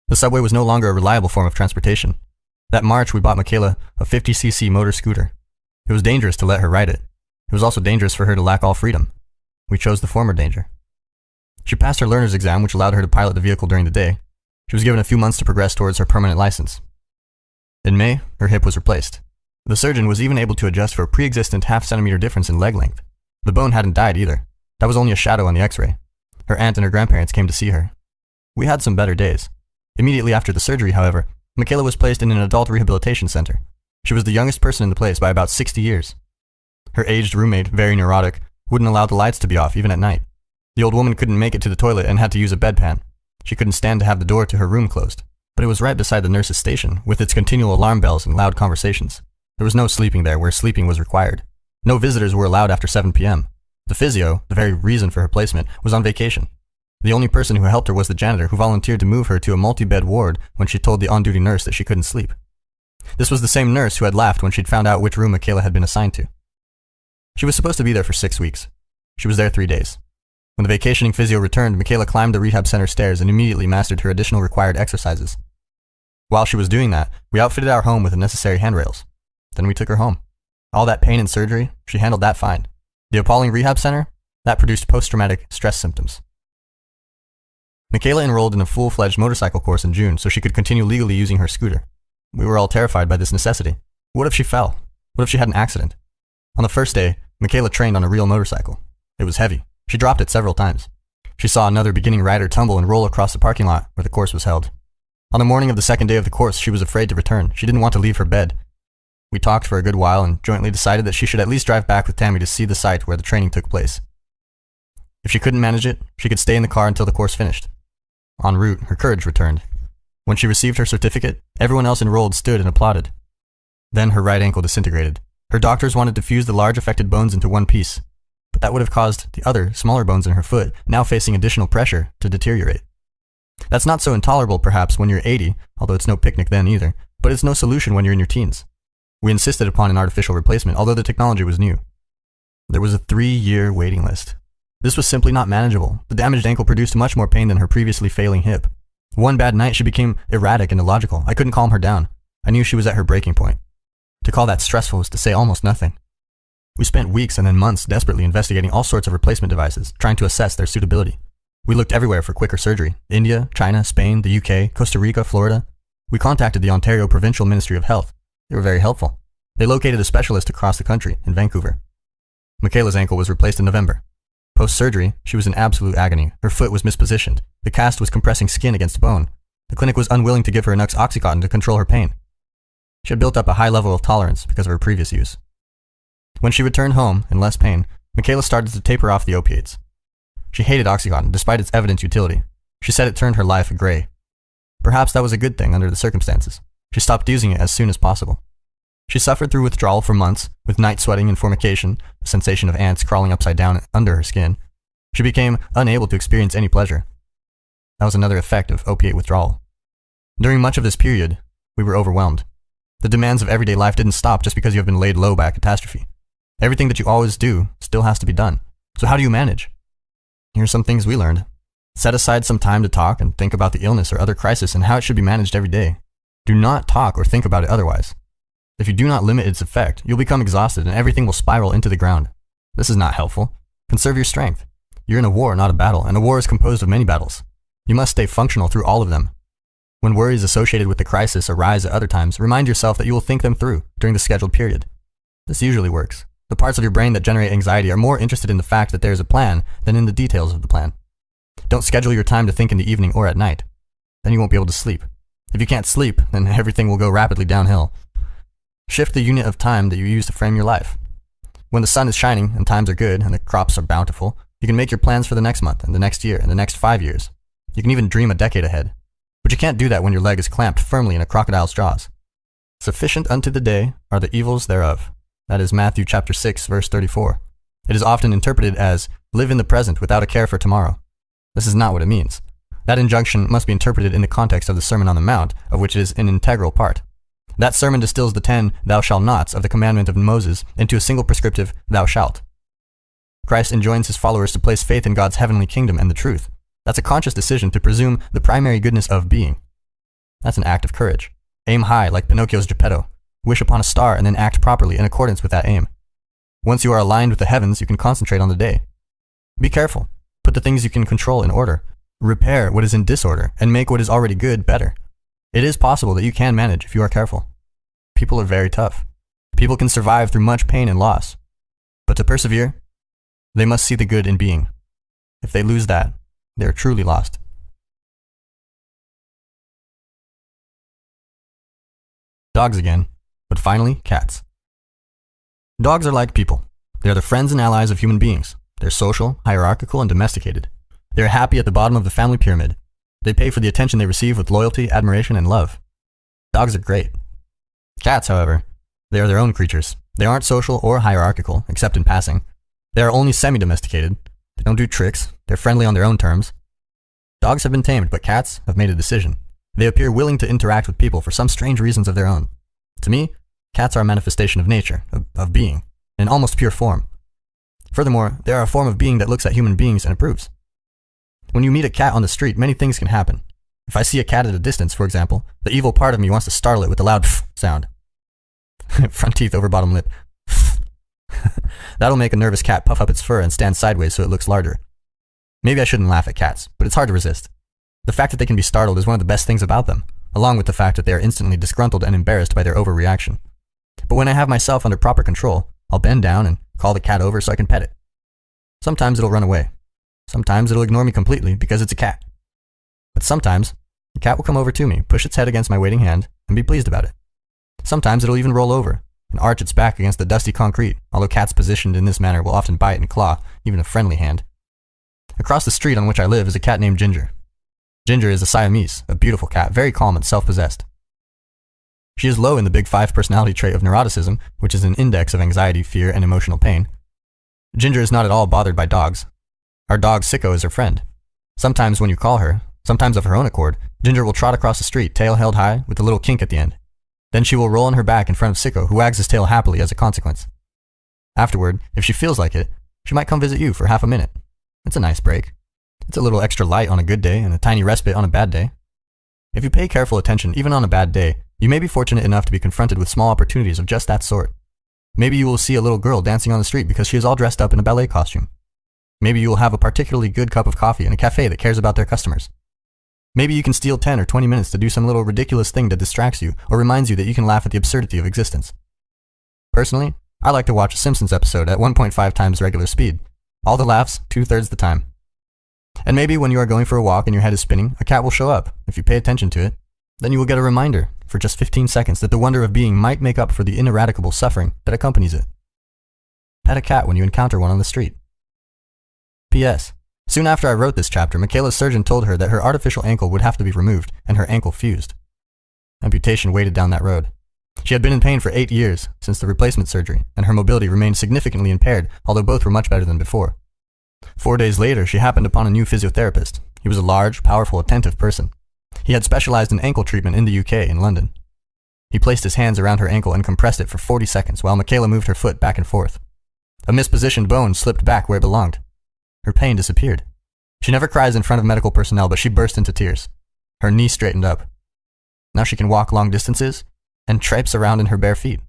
The subway was no longer a reliable form of transportation. That March, we bought Michaela a 50cc motor scooter. It was dangerous to let her ride it. It was also dangerous for her to lack all freedom. We chose the former danger. She passed her learner's exam, which allowed her to pilot the vehicle during the day. She was given a few months to progress towards her permanent license. In May, her hip was replaced. The surgeon was even able to adjust for a pre-existent half-centimeter difference in leg length. The bone hadn't died either. That was only a shadow on the x-ray. Her aunt and her grandparents came to see her. We had some better days. Immediately after the surgery, however, Michaela was placed in an adult rehabilitation center. She was the youngest person in the place by about 60 years. Her aged roommate, very neurotic, wouldn't allow the lights to be off even at night. The old woman couldn't make it to the toilet and had to use a bedpan. She couldn't stand to have the door to her room closed, but it was right beside the nurse's station, with its continual alarm bells and loud conversations. There was no sleeping there where sleeping was required. No visitors were allowed after 7 p.m. The physio, the very reason for her placement, was on vacation. The only person who helped her was the janitor, who volunteered to move her to a multi-bed ward when she told the on-duty nurse that she couldn't sleep. This was the same nurse who had laughed when she'd found out which room Michaela had been assigned to. She was supposed to be there for 6 weeks. She was there 3 days. When the vacationing physio returned, Michaela climbed the rehab center stairs and immediately mastered her additional required exercises. While she was doing that, we outfitted our home with the necessary handrails. Then we took her home. All that pain and surgery, she handled that fine. The appalling rehab center, that produced post-traumatic stress symptoms. Michaela enrolled in a full-fledged motorcycle course in June so she could continue legally using her scooter. We were all terrified by this necessity. What if she fell? What if she had an accident? On the first day, Michaela trained on a real motorcycle. It was heavy. She dropped it several times. She saw another beginning rider tumble and roll across the parking lot where the course was held. On the morning of the second day of the course, she was afraid to return. She didn't want to leave her bed. We talked for a good while and jointly decided that she should at least drive back with Tammy to see the site where the training took place. If she couldn't manage it, she could stay in the car until the course finished. En route, her courage returned. When she received her certificate, everyone else enrolled stood and applauded. Then her right ankle disintegrated. Her doctors wanted to fuse the large affected bones into one piece, but that would have caused the other, smaller bones in her foot, now facing additional pressure, to deteriorate. That's not so intolerable perhaps when you're 80, although it's no picnic then either, but it's no solution when you're in your teens. We insisted upon an artificial replacement, although the technology was new. There was a 3-year waiting list. This was simply not manageable. The damaged ankle produced much more pain than her previously failing hip. One bad night, she became erratic and illogical. I couldn't calm her down. I knew she was at her breaking point. To call that stressful was to say almost nothing. We spent weeks and then months desperately investigating all sorts of replacement devices, trying to assess their suitability. We looked everywhere for quicker surgery. India, China, Spain, the UK, Costa Rica, Florida. We contacted the Ontario Provincial Ministry of Health. They were very helpful. They located a specialist across the country, in Vancouver. Michaela's ankle was replaced in November. Post-surgery, she was in absolute agony. Her foot was mispositioned. The cast was compressing skin against bone. The clinic was unwilling to give her enough Oxycontin to control her pain. She had built up a high level of tolerance because of her previous use. When she returned home, in less pain, Michaela started to taper off the opiates. She hated Oxycontin, despite its evident utility. She said it turned her life gray. Perhaps that was a good thing under the circumstances. She stopped using it as soon as possible. She suffered through withdrawal for months, with night sweating and formication, a sensation of ants crawling upside down under her skin. She became unable to experience any pleasure. That was another effect of opiate withdrawal. During much of this period, we were overwhelmed. The demands of everyday life didn't stop just because you have been laid low by a catastrophe. Everything that you always do still has to be done. So how do you manage? Here are some things we learned. Set aside some time to talk and think about the illness or other crisis and how it should be managed every day. Do not talk or think about it otherwise. If you do not limit its effect, you'll become exhausted and everything will spiral into the ground. This is not helpful. Conserve your strength. You're in a war, not a battle, and a war is composed of many battles. You must stay functional through all of them. When worries associated with the crisis arise at other times, remind yourself that you will think them through during the scheduled period. This usually works. The parts of your brain that generate anxiety are more interested in the fact that there is a plan than in the details of the plan. Don't schedule your time to think in the evening or at night. Then you won't be able to sleep. If you can't sleep, then everything will go rapidly downhill. Shift the unit of time that you use to frame your life. When the sun is shining and times are good and the crops are bountiful, you can make your plans for the next month and the next year and the next 5 years. You can even dream a decade ahead. But you can't do that when your leg is clamped firmly in a crocodile's jaws. Sufficient unto the day are the evils thereof. That is Matthew chapter 6, verse 34. It is often interpreted as, live in the present without a care for tomorrow. This is not what it means. That injunction must be interpreted in the context of the Sermon on the Mount, of which it is an integral part. That sermon distills the 10 thou shalt nots of the commandment of Moses into a single prescriptive thou shalt. Christ enjoins his followers to place faith in God's heavenly kingdom and the truth. That's a conscious decision to presume the primary goodness of being. That's an act of courage. Aim high like Pinocchio's Geppetto. Wish upon a star and then act properly in accordance with that aim. Once you are aligned with the heavens, you can concentrate on the day. Be careful. Put the things you can control in order. Repair what is in disorder and make what is already good better. It is possible that you can manage if you are careful. People are very tough. People can survive through much pain and loss. But to persevere, they must see the good in being. If they lose that, they are truly lost. Dogs again, but finally cats. Dogs are like people. They are the friends and allies of human beings. They're social, hierarchical, and domesticated. They are happy at the bottom of the family pyramid. They pay for the attention they receive with loyalty, admiration, and love. Dogs are great. Cats, however, they are their own creatures. They aren't social or hierarchical, except in passing. They are only semi-domesticated. They don't do tricks. They're friendly on their own terms. Dogs have been tamed, but cats have made a decision. They appear willing to interact with people for some strange reasons of their own. To me, cats are a manifestation of nature, of being, in almost pure form. Furthermore, they are a form of being that looks at human beings and approves. When you meet a cat on the street, many things can happen. If I see a cat at a distance, for example, the evil part of me wants to startle it with a loud pff sound. Front teeth over bottom lip. That'll make a nervous cat puff up its fur and stand sideways so it looks larger. Maybe I shouldn't laugh at cats, but it's hard to resist. The fact that they can be startled is one of the best things about them, along with the fact that they are instantly disgruntled and embarrassed by their overreaction. But when I have myself under proper control, I'll bend down and call the cat over so I can pet it. Sometimes it'll run away. Sometimes it'll ignore me completely because it's a cat. But sometimes, the cat will come over to me, push its head against my waiting hand, and be pleased about it. Sometimes it'll even roll over and arch its back against the dusty concrete, although cats positioned in this manner will often bite and claw, even a friendly hand. Across the street on which I live is a cat named Ginger. Ginger is a Siamese, a beautiful cat, very calm and self-possessed. She is low in the big 5 personality trait of neuroticism, which is an index of anxiety, fear, and emotional pain. Ginger is not at all bothered by dogs. Our dog Sicko is her friend. Sometimes when you call her, sometimes of her own accord, Ginger will trot across the street, tail held high, with a little kink at the end. Then she will roll on her back in front of Sicko, who wags his tail happily as a consequence. Afterward, if she feels like it, she might come visit you for half a minute. It's a nice break. It's a little extra light on a good day and a tiny respite on a bad day. If you pay careful attention, even on a bad day, you may be fortunate enough to be confronted with small opportunities of just that sort. Maybe you will see a little girl dancing on the street because she is all dressed up in a ballet costume. Maybe you will have a particularly good cup of coffee in a cafe that cares about their customers. Maybe you can steal 10 or 20 minutes to do some little ridiculous thing that distracts you or reminds you that you can laugh at the absurdity of existence. Personally, I like to watch a Simpsons episode at 1.5 times regular speed. All the laughs, 2/3 the time. And maybe when you are going for a walk and your head is spinning, a cat will show up. If you pay attention to it, then you will get a reminder for just 15 seconds that the wonder of being might make up for the ineradicable suffering that accompanies it. Pet a cat when you encounter one on the street. P.S. Soon after I wrote this chapter, Michaela's surgeon told her that her artificial ankle would have to be removed and her ankle fused. Amputation weighted down that road. She had been in pain for 8 years since the replacement surgery, and her mobility remained significantly impaired, although both were much better than before. 4 days later, she happened upon a new physiotherapist. He was a large, powerful, attentive person. He had specialized in ankle treatment in the UK in London. He placed his hands around her ankle and compressed it for 40 seconds while Michaela moved her foot back and forth. A mispositioned bone slipped back where it belonged. Her pain disappeared. She never cries in front of medical personnel, but she burst into tears. Her knee straightened up. Now she can walk long distances and traipse around in her bare feet.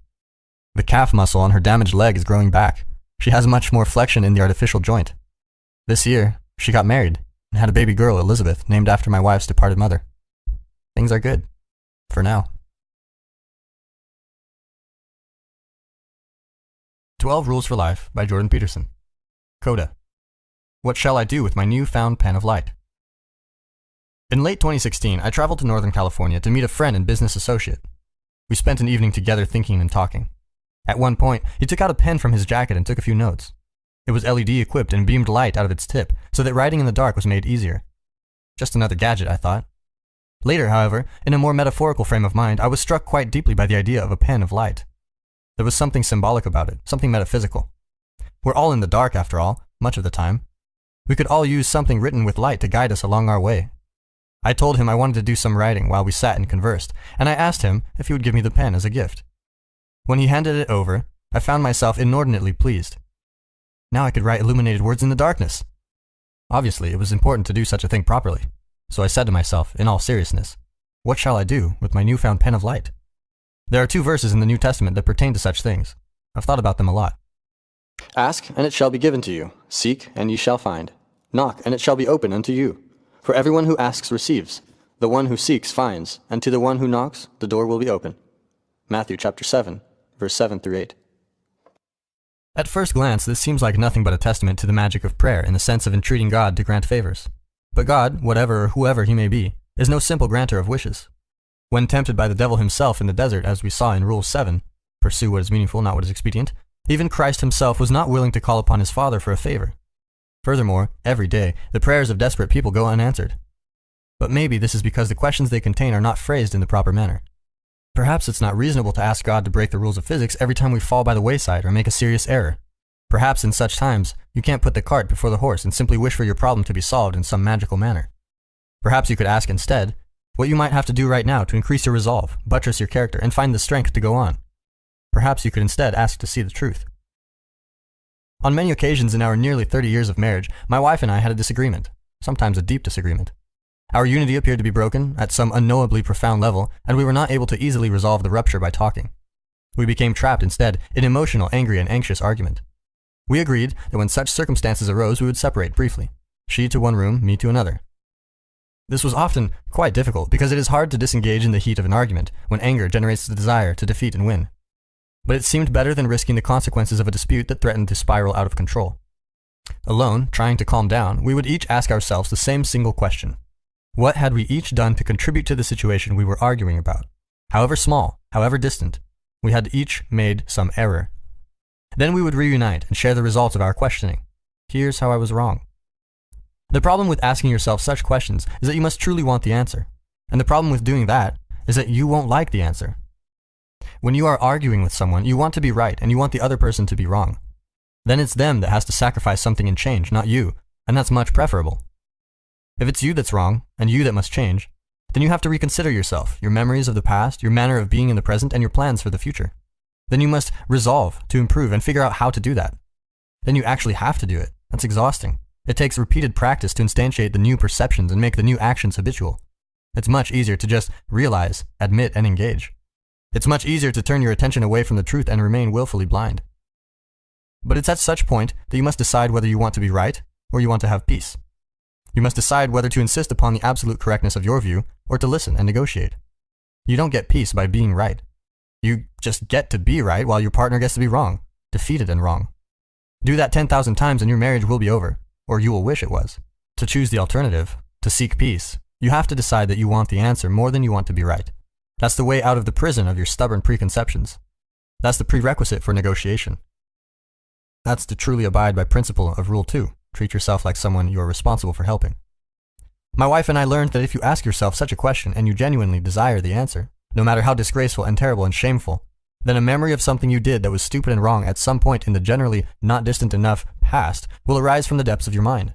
The calf muscle on her damaged leg is growing back. She has much more flexion in the artificial joint. This year, she got married and had a baby girl, Elizabeth, named after my wife's departed mother. Things are good. For now. 12 Rules for Life by Jordan Peterson. Coda. What shall I do with my new-found pen of light? In late 2016, I traveled to Northern California to meet a friend and business associate. We spent an evening together thinking and talking. At one point, he took out a pen from his jacket and took a few notes. It was LED equipped and beamed light out of its tip, so that writing in the dark was made easier. Just another gadget, I thought. Later, however, in a more metaphorical frame of mind, I was struck quite deeply by the idea of a pen of light. There was something symbolic about it, something metaphysical. We're all in the dark, after all, much of the time. We could all use something written with light to guide us along our way. I told him I wanted to do some writing while we sat and conversed, and I asked him if he would give me the pen as a gift. When he handed it over, I found myself inordinately pleased. Now I could write illuminated words in the darkness. Obviously, it was important to do such a thing properly, so I said to myself, in all seriousness, what shall I do with my newfound pen of light? There are 2 verses in the New Testament that pertain to such things. I've thought about them a lot. Ask, and it shall be given to you. Seek, and ye shall find. Knock, and it shall be opened unto you. For everyone who asks receives. The one who seeks finds, and to the one who knocks, the door will be open. Matthew chapter 7, verse 7 through 8. At first glance, this seems like nothing but a testament to the magic of prayer in the sense of entreating God to grant favors. But God, whatever or whoever he may be, is no simple granter of wishes. When tempted by the devil himself in the desert, as we saw in Rule 7, pursue what is meaningful, not what is expedient, even Christ himself was not willing to call upon his Father for a favor. Furthermore, every day, the prayers of desperate people go unanswered. But maybe this is because the questions they contain are not phrased in the proper manner. Perhaps it's not reasonable to ask God to break the rules of physics every time we fall by the wayside or make a serious error. Perhaps in such times, you can't put the cart before the horse and simply wish for your problem to be solved in some magical manner. Perhaps you could ask instead what you might have to do right now to increase your resolve, buttress your character, and find the strength to go on. Perhaps you could instead ask to see the truth. On many occasions in our nearly 30 years of marriage, my wife and I had a disagreement, sometimes a deep disagreement. Our unity appeared to be broken at some unknowably profound level, and we were not able to easily resolve the rupture by talking. We became trapped instead in emotional, angry, and anxious argument. We agreed that when such circumstances arose, we would separate briefly, she to one room, me to another. This was often quite difficult because it is hard to disengage in the heat of an argument when anger generates the desire to defeat and win. But it seemed better than risking the consequences of a dispute that threatened to spiral out of control. Alone, trying to calm down, we would each ask ourselves the same single question. What had we each done to contribute to the situation we were arguing about? However small, however distant, we had each made some error. Then we would reunite and share the results of our questioning. Here's how I was wrong. The problem with asking yourself such questions is that you must truly want the answer. And the problem with doing that is that you won't like the answer. When you are arguing with someone, you want to be right and you want the other person to be wrong. Then it's them that has to sacrifice something and change, not you, and that's much preferable. If it's you that's wrong, and you that must change, then you have to reconsider yourself, your memories of the past, your manner of being in the present, and your plans for the future. Then you must resolve to improve and figure out how to do that. Then you actually have to do it. That's exhausting. It takes repeated practice to instantiate the new perceptions and make the new actions habitual. It's much easier to just realize, admit, and engage. It's much easier to turn your attention away from the truth and remain willfully blind. But it's at such point that you must decide whether you want to be right or you want to have peace. You must decide whether to insist upon the absolute correctness of your view or to listen and negotiate. You don't get peace by being right. You just get to be right while your partner gets to be wrong, defeated and wrong. Do that 10,000 times and your marriage will be over, or you will wish it was. To choose the alternative, to seek peace, you have to decide that you want the answer more than you want to be right. That's the way out of the prison of your stubborn preconceptions. That's the prerequisite for negotiation. That's to truly abide by principle of Rule 2. Treat yourself like someone you are responsible for helping. My wife and I learned that if you ask yourself such a question and you genuinely desire the answer, no matter how disgraceful and terrible and shameful, then a memory of something you did that was stupid and wrong at some point in the generally not distant enough past will arise from the depths of your mind.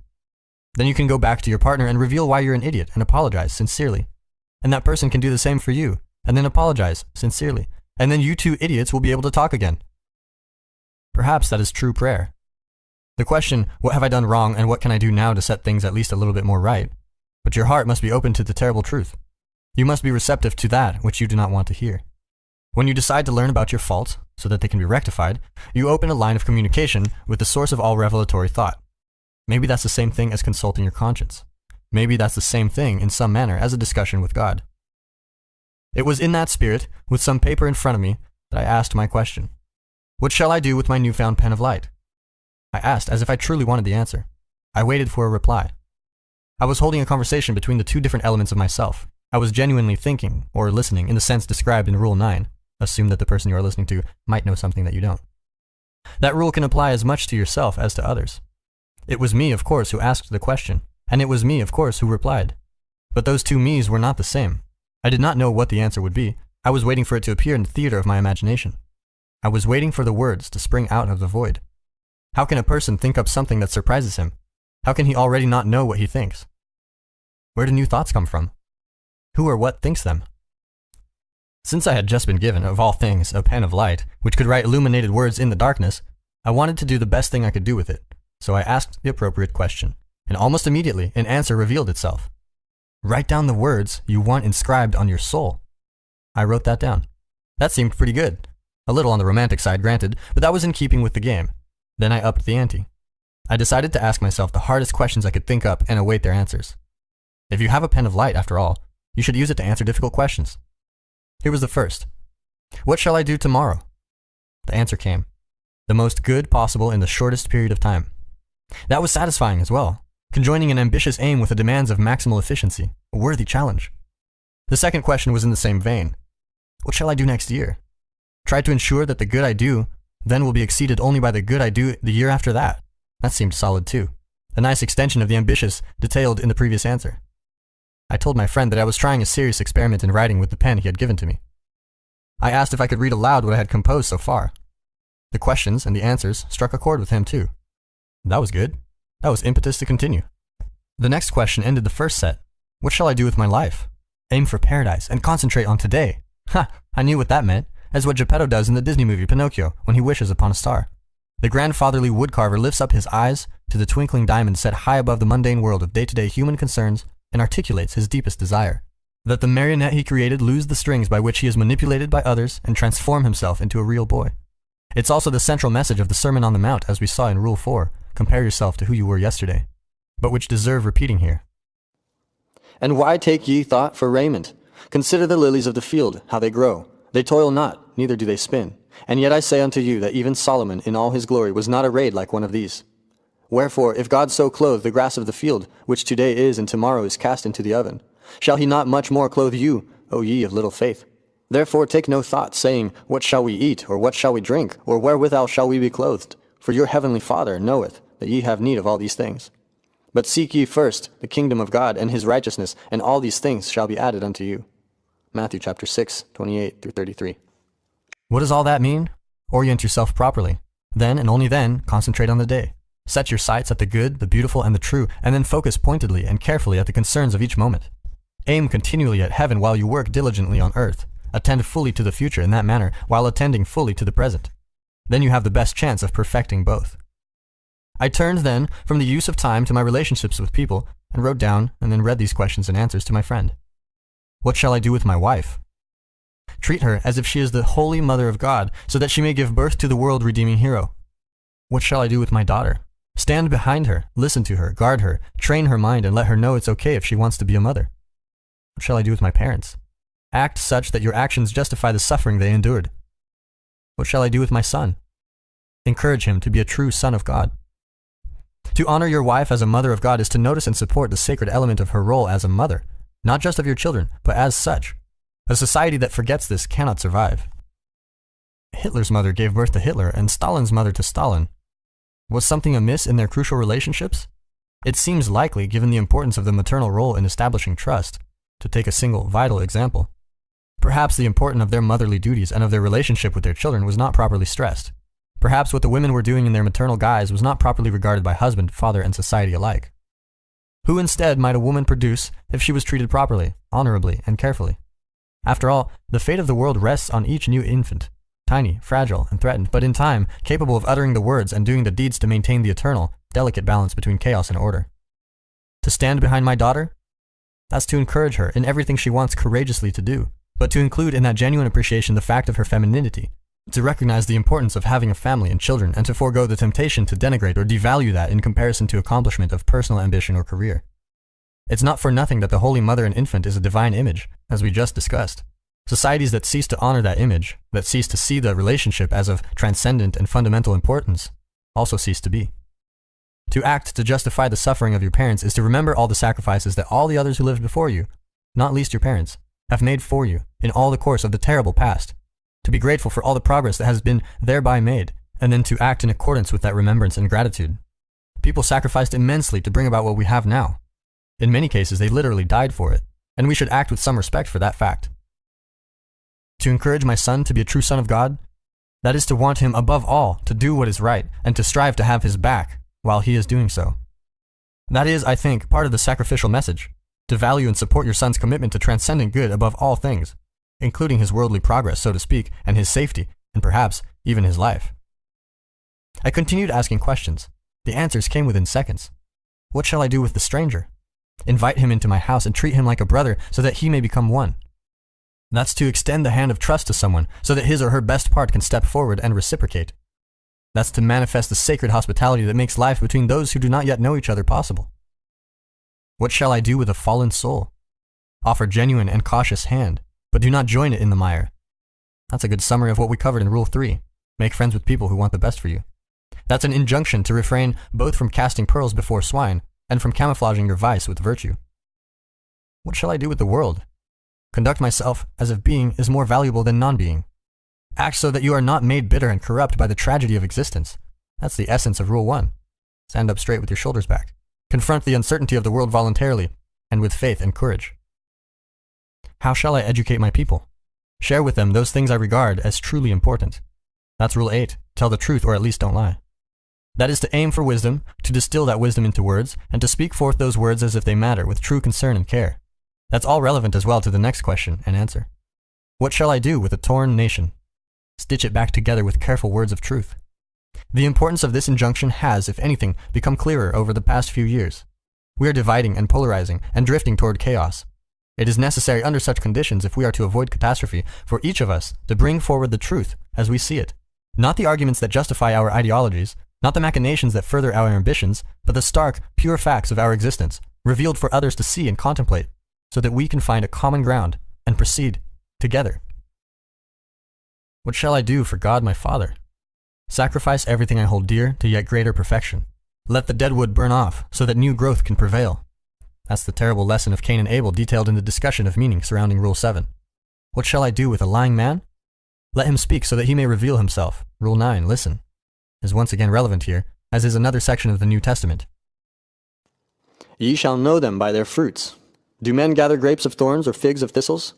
Then you can go back to your partner and reveal why you're an idiot and apologize sincerely. And that person can do the same for you, and then apologize sincerely. And then you two idiots will be able to talk again. Perhaps that is true prayer. The question, what have I done wrong and what can I do now to set things at least a little bit more right? But your heart must be open to the terrible truth. You must be receptive to that which you do not want to hear. When you decide to learn about your faults so that they can be rectified, you open a line of communication with the source of all revelatory thought. Maybe that's the same thing as consulting your conscience. Maybe that's the same thing in some manner as a discussion with God. It was in that spirit, with some paper in front of me, that I asked my question. What shall I do with my newfound pen of light? I asked as if I truly wanted the answer. I waited for a reply. I was holding a conversation between the two different elements of myself. I was genuinely thinking, or listening, in the sense described in Rule 9. Assume that the person you are listening to might know something that you don't. That rule can apply as much to yourself as to others. It was me, of course, who asked the question, and it was me, of course, who replied. But those two me's were not the same. I did not know what the answer would be. I was waiting for it to appear in the theater of my imagination. I was waiting for the words to spring out of the void. How can a person think up something that surprises him? How can he already not know what he thinks? Where do new thoughts come from? Who or what thinks them? Since I had just been given, of all things, a pen of light, which could write illuminated words in the darkness, I wanted to do the best thing I could do with it, so I asked the appropriate question, and almost immediately an answer revealed itself. Write down the words you want inscribed on your soul. I wrote that down. That seemed pretty good. A little on the romantic side, granted, but that was in keeping with the game. Then I upped the ante. I decided to ask myself the hardest questions I could think up and await their answers. If you have a pen of light, after all, you should use it to answer difficult questions. Here was the first. What shall I do tomorrow? The answer came. The most good possible in the shortest period of time. That was satisfying as well, conjoining an ambitious aim with the demands of maximal efficiency, a worthy challenge. The second question was in the same vein. What shall I do next year? Try to ensure that the good I do then will be exceeded only by the good I do the year after that. That seemed solid too. A nice extension of the ambitious detailed in the previous answer. I told my friend that I was trying a serious experiment in writing with the pen he had given to me. I asked if I could read aloud what I had composed so far. The questions and the answers struck a chord with him too. That was good. That was impetus to continue. The next question ended the first set. What shall I do with my life? Aim for paradise and concentrate on today. Ha! I knew what that meant, as what Geppetto does in the Disney movie Pinocchio when he wishes upon a star. The grandfatherly woodcarver lifts up his eyes to the twinkling diamond set high above the mundane world of day-to-day human concerns and articulates his deepest desire. That the marionette he created lose the strings by which he is manipulated by others and transform himself into a real boy. It's also the central message of the Sermon on the Mount, as we saw in Rule 4, compare yourself to who you were yesterday, but which deserve repeating here. And why take ye thought for raiment? Consider the lilies of the field, how they grow. They toil not, neither do they spin. And yet I say unto you that even Solomon in all his glory was not arrayed like one of these. Wherefore, if God so clothe the grass of the field, which today is and tomorrow is cast into the oven, shall he not much more clothe you, O ye of little faith? Therefore take no thought, saying, What shall we eat, or what shall we drink, or wherewithal shall we be clothed? For your heavenly Father knoweth that ye have need of all these things. But seek ye first the kingdom of God and his righteousness, and all these things shall be added unto you. Matthew chapter 6, 28 through 33. What does all that mean? Orient yourself properly. Then, and only then, concentrate on the day. Set your sights at the good, the beautiful, and the true, and then focus pointedly and carefully at the concerns of each moment. Aim continually at heaven while you work diligently on earth. Attend fully to the future in that manner, while attending fully to the present. Then you have the best chance of perfecting both. I turned then from the use of time to my relationships with people, and wrote down and then read these questions and answers to my friend. What shall I do with my wife? Treat her as if she is the Holy Mother of God, so that she may give birth to the world-redeeming hero. What shall I do with my daughter? Stand behind her, listen to her, guard her, train her mind, and let her know it's okay if she wants to be a mother. What shall I do with my parents? Act such that your actions justify the suffering they endured. What shall I do with my son? Encourage him to be a true son of God. To honor your wife as a mother of God is to notice and support the sacred element of her role as a mother, not just of your children, but as such. A society that forgets this cannot survive. Hitler's mother gave birth to Hitler, and Stalin's mother to Stalin. Was something amiss in their crucial relationships? It seems likely, given the importance of the maternal role in establishing trust, to take a single vital example. Perhaps the importance of their motherly duties and of their relationship with their children was not properly stressed. Perhaps what the women were doing in their maternal guise was not properly regarded by husband, father, and society alike. Who instead might a woman produce if she was treated properly, honorably, and carefully? After all, the fate of the world rests on each new infant, tiny, fragile, and threatened, but in time, capable of uttering the words and doing the deeds to maintain the eternal, delicate balance between chaos and order. To stand behind my daughter? That's to encourage her in everything she wants courageously to do, but to include in that genuine appreciation the fact of her femininity, to recognize the importance of having a family and children, and to forego the temptation to denigrate or devalue that in comparison to accomplishment of personal ambition or career. It's not for nothing that the Holy Mother and Infant is a divine image, as we just discussed. Societies that cease to honor that image, that cease to see the relationship as of transcendent and fundamental importance, also cease to be. To act to justify the suffering of your parents is to remember all the sacrifices that all the others who lived before you, not least your parents, have made for you in all the course of the terrible past, to be grateful for all the progress that has been thereby made, and then to act in accordance with that remembrance and gratitude. People sacrificed immensely to bring about what we have now. In many cases, they literally died for it, and we should act with some respect for that fact. To encourage my son to be a true son of God, that is to want him above all to do what is right and to strive to have his back while he is doing so. That is, I think, part of the sacrificial message, to value and support your son's commitment to transcendent good above all things, including his worldly progress, so to speak, and his safety, and perhaps even his life. I continued asking questions. The answers came within seconds. What shall I do with the stranger? Invite him into my house and treat him like a brother so that he may become one. That's to extend the hand of trust to someone so that his or her best part can step forward and reciprocate. That's to manifest the sacred hospitality that makes life between those who do not yet know each other possible. What shall I do with a fallen soul? Offer genuine and cautious hand, but do not join it in the mire. That's a good summary of what we covered in Rule 3. Make friends with people who want the best for you. That's an injunction to refrain both from casting pearls before swine and from camouflaging your vice with virtue. What shall I do with the world? Conduct myself as if being is more valuable than non-being. Act so that you are not made bitter and corrupt by the tragedy of existence. That's the essence of Rule 1. Stand up straight with your shoulders back. Confront the uncertainty of the world voluntarily and with faith and courage. How shall I educate my people? Share with them those things I regard as truly important. That's Rule 8. Tell the truth or at least don't lie. That is to aim for wisdom, to distill that wisdom into words, and to speak forth those words as if they matter with true concern and care. That's all relevant as well to the next question and answer. What shall I do with a torn nation? Stitch it back together with careful words of truth. The importance of this injunction has, if anything, become clearer over the past few years. We are dividing and polarizing and drifting toward chaos. It is necessary under such conditions, if we are to avoid catastrophe, for each of us to bring forward the truth as we see it. Not the arguments that justify our ideologies, not the machinations that further our ambitions, but the stark, pure facts of our existence, revealed for others to see and contemplate, so that we can find a common ground and proceed together. What shall I do for God my Father? Sacrifice everything I hold dear to yet greater perfection. Let the dead wood burn off so that new growth can prevail. That's the terrible lesson of Cain and Abel detailed in the discussion of meaning surrounding Rule 7. What shall I do with a lying man? Let him speak so that he may reveal himself. Rule 9, listen, is once again relevant here, as is another section of the New Testament. Ye shall know them by their fruits. Do men gather grapes of thorns or figs of thistles?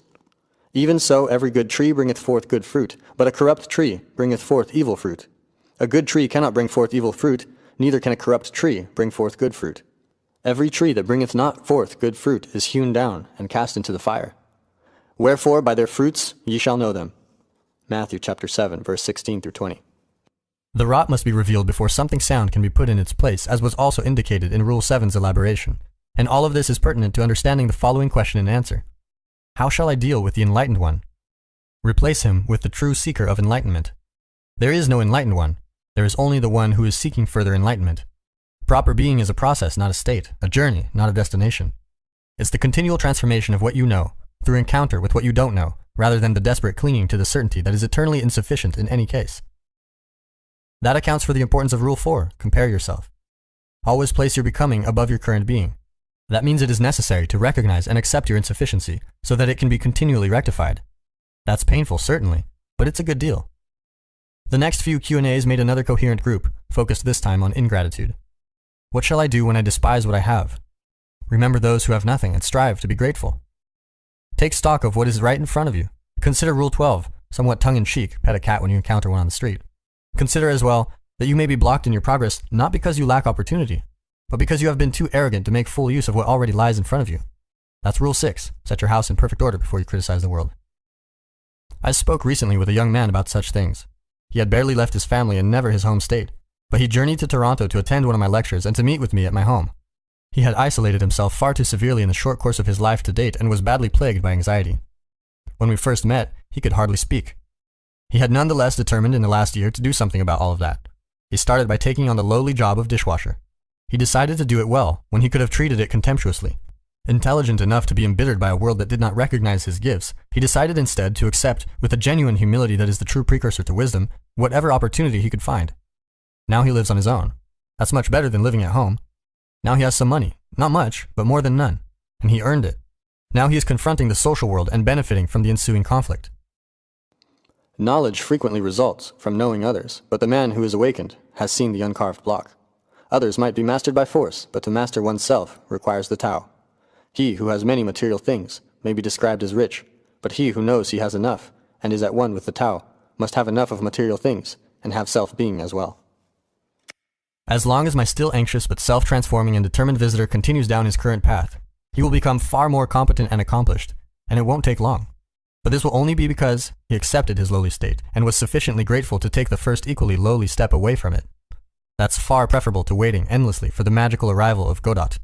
Even so every good tree bringeth forth good fruit, but a corrupt tree bringeth forth evil fruit. A good tree cannot bring forth evil fruit, neither can a corrupt tree bring forth good fruit. Every tree that bringeth not forth good fruit is hewn down and cast into the fire. Wherefore by their fruits ye shall know them. Matthew chapter 7, verse 16 through 20. The rot must be revealed before something sound can be put in its place, as was also indicated in Rule 7's elaboration. And all of this is pertinent to understanding the following question and answer. How shall I deal with the enlightened one? Replace him with the true seeker of enlightenment. There is no enlightened one. There is only the one who is seeking further enlightenment. Proper being is a process, not a state, a journey, not a destination. It's the continual transformation of what you know, through encounter with what you don't know, rather than the desperate clinging to the certainty that is eternally insufficient in any case. That accounts for the importance of Rule 4, compare yourself. Always place your becoming above your current being. That means it is necessary to recognize and accept your insufficiency so that it can be continually rectified. That's painful, certainly, but it's a good deal. The next few Q&As made another coherent group, focused this time on ingratitude. What shall I do when I despise what I have? Remember those who have nothing and strive to be grateful. Take stock of what is right in front of you. Consider Rule 12, somewhat tongue-in-cheek, pet a cat when you encounter one on the street. Consider as well that you may be blocked in your progress not because you lack opportunity, but because you have been too arrogant to make full use of what already lies in front of you. That's Rule 6, set your house in perfect order before you criticize the world. I spoke recently with a young man about such things. He had barely left his family and never his home state, but he journeyed to Toronto to attend one of my lectures and to meet with me at my home. He had isolated himself far too severely in the short course of his life to date and was badly plagued by anxiety. When we first met, he could hardly speak. He had nonetheless determined in the last year to do something about all of that. He started by taking on the lowly job of dishwasher. He decided to do it well when he could have treated it contemptuously. Intelligent enough to be embittered by a world that did not recognize his gifts, he decided instead to accept, with a genuine humility that is the true precursor to wisdom, whatever opportunity he could find. Now he lives on his own. That's much better than living at home. Now he has some money. Not much, but more than none. And he earned it. Now he is confronting the social world and benefiting from the ensuing conflict. Knowledge frequently results from knowing others, but the man who is awakened has seen the uncarved block. Others might be mastered by force, but to master oneself requires the Tao. He who has many material things may be described as rich, but he who knows he has enough and is at one with the Tao must have enough of material things and have self-being as well. As long as my still anxious but self-transforming and determined visitor continues down his current path, He will become far more competent and accomplished, and it won't take long. But this will only be because he accepted his lowly state and was sufficiently grateful to take the first equally lowly step away from it. That's far preferable to waiting endlessly for the magical arrival of Godot.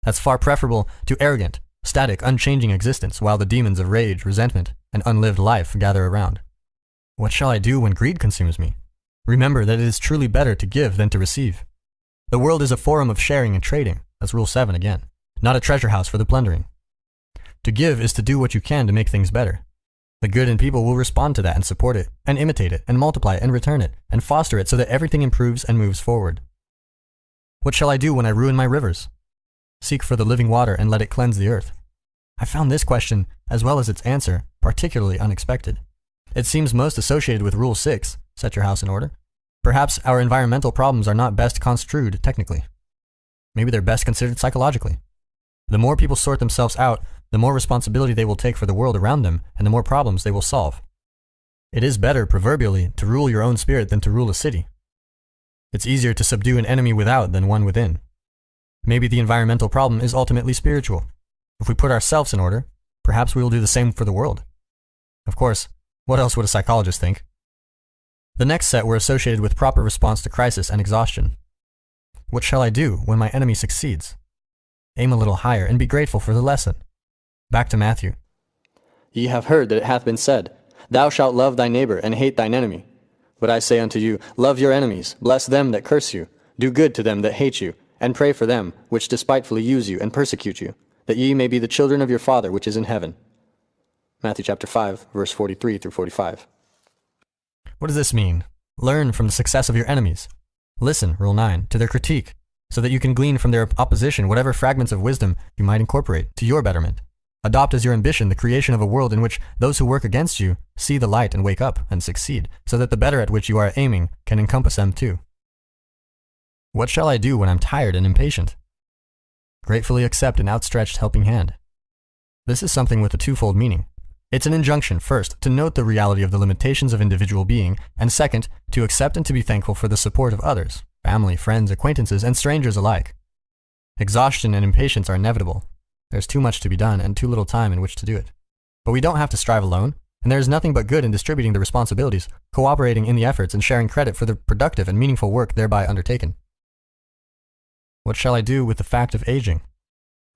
That's far preferable to arrogant, static, unchanging existence while the demons of rage, resentment, and unlived life gather around. What shall I do when greed consumes me? Remember that it is truly better to give than to receive. The world is a forum of sharing and trading. That's Rule 7 again. Not a treasure house for the plundering. To give is to do what you can to make things better. The good in people will respond to that and support it, and imitate it, and multiply it, and return it, and foster it so that everything improves and moves forward. What shall I do when I ruin my rivers? Seek for the living water and let it cleanse the earth. I found this question, as well as its answer, particularly unexpected. It seems most associated with Rule 6, set your house in order. Perhaps our environmental problems are not best construed technically. Maybe they're best considered psychologically. The more people sort themselves out, the more responsibility they will take for the world around them, and the more problems they will solve. It is better, proverbially, to rule your own spirit than to rule a city. It's easier to subdue an enemy without than one within. Maybe the environmental problem is ultimately spiritual. If we put ourselves in order, perhaps we will do the same for the world. Of course, what else would a psychologist think? The next set were associated with proper response to crisis and exhaustion. What shall I do when my enemy succeeds? Aim a little higher and be grateful for the lesson. Back to Matthew. Ye have heard that it hath been said, Thou shalt love thy neighbor and hate thine enemy. But I say unto you, love your enemies, bless them that curse you, do good to them that hate you, and pray for them which despitefully use you and persecute you, that ye may be the children of your Father which is in heaven. Matthew chapter 5, verse 43 through 45. What does this mean? Learn from the success of your enemies. Listen, Rule 9, to their critique, so that you can glean from their opposition whatever fragments of wisdom you might incorporate to your betterment. Adopt as your ambition the creation of a world in which those who work against you see the light and wake up and succeed, so that the better at which you are aiming can encompass them too. What shall I do when I'm tired and impatient? Gratefully accept an outstretched helping hand. This is something with a twofold meaning. It's an injunction, first, to note the reality of the limitations of individual being, and second, to accept and to be thankful for the support of others, family, friends, acquaintances, and strangers alike. Exhaustion and impatience are inevitable. There's too much to be done and too little time in which to do it. But we don't have to strive alone, and there is nothing but good in distributing the responsibilities, cooperating in the efforts, and sharing credit for the productive and meaningful work thereby undertaken. What shall I do with the fact of aging?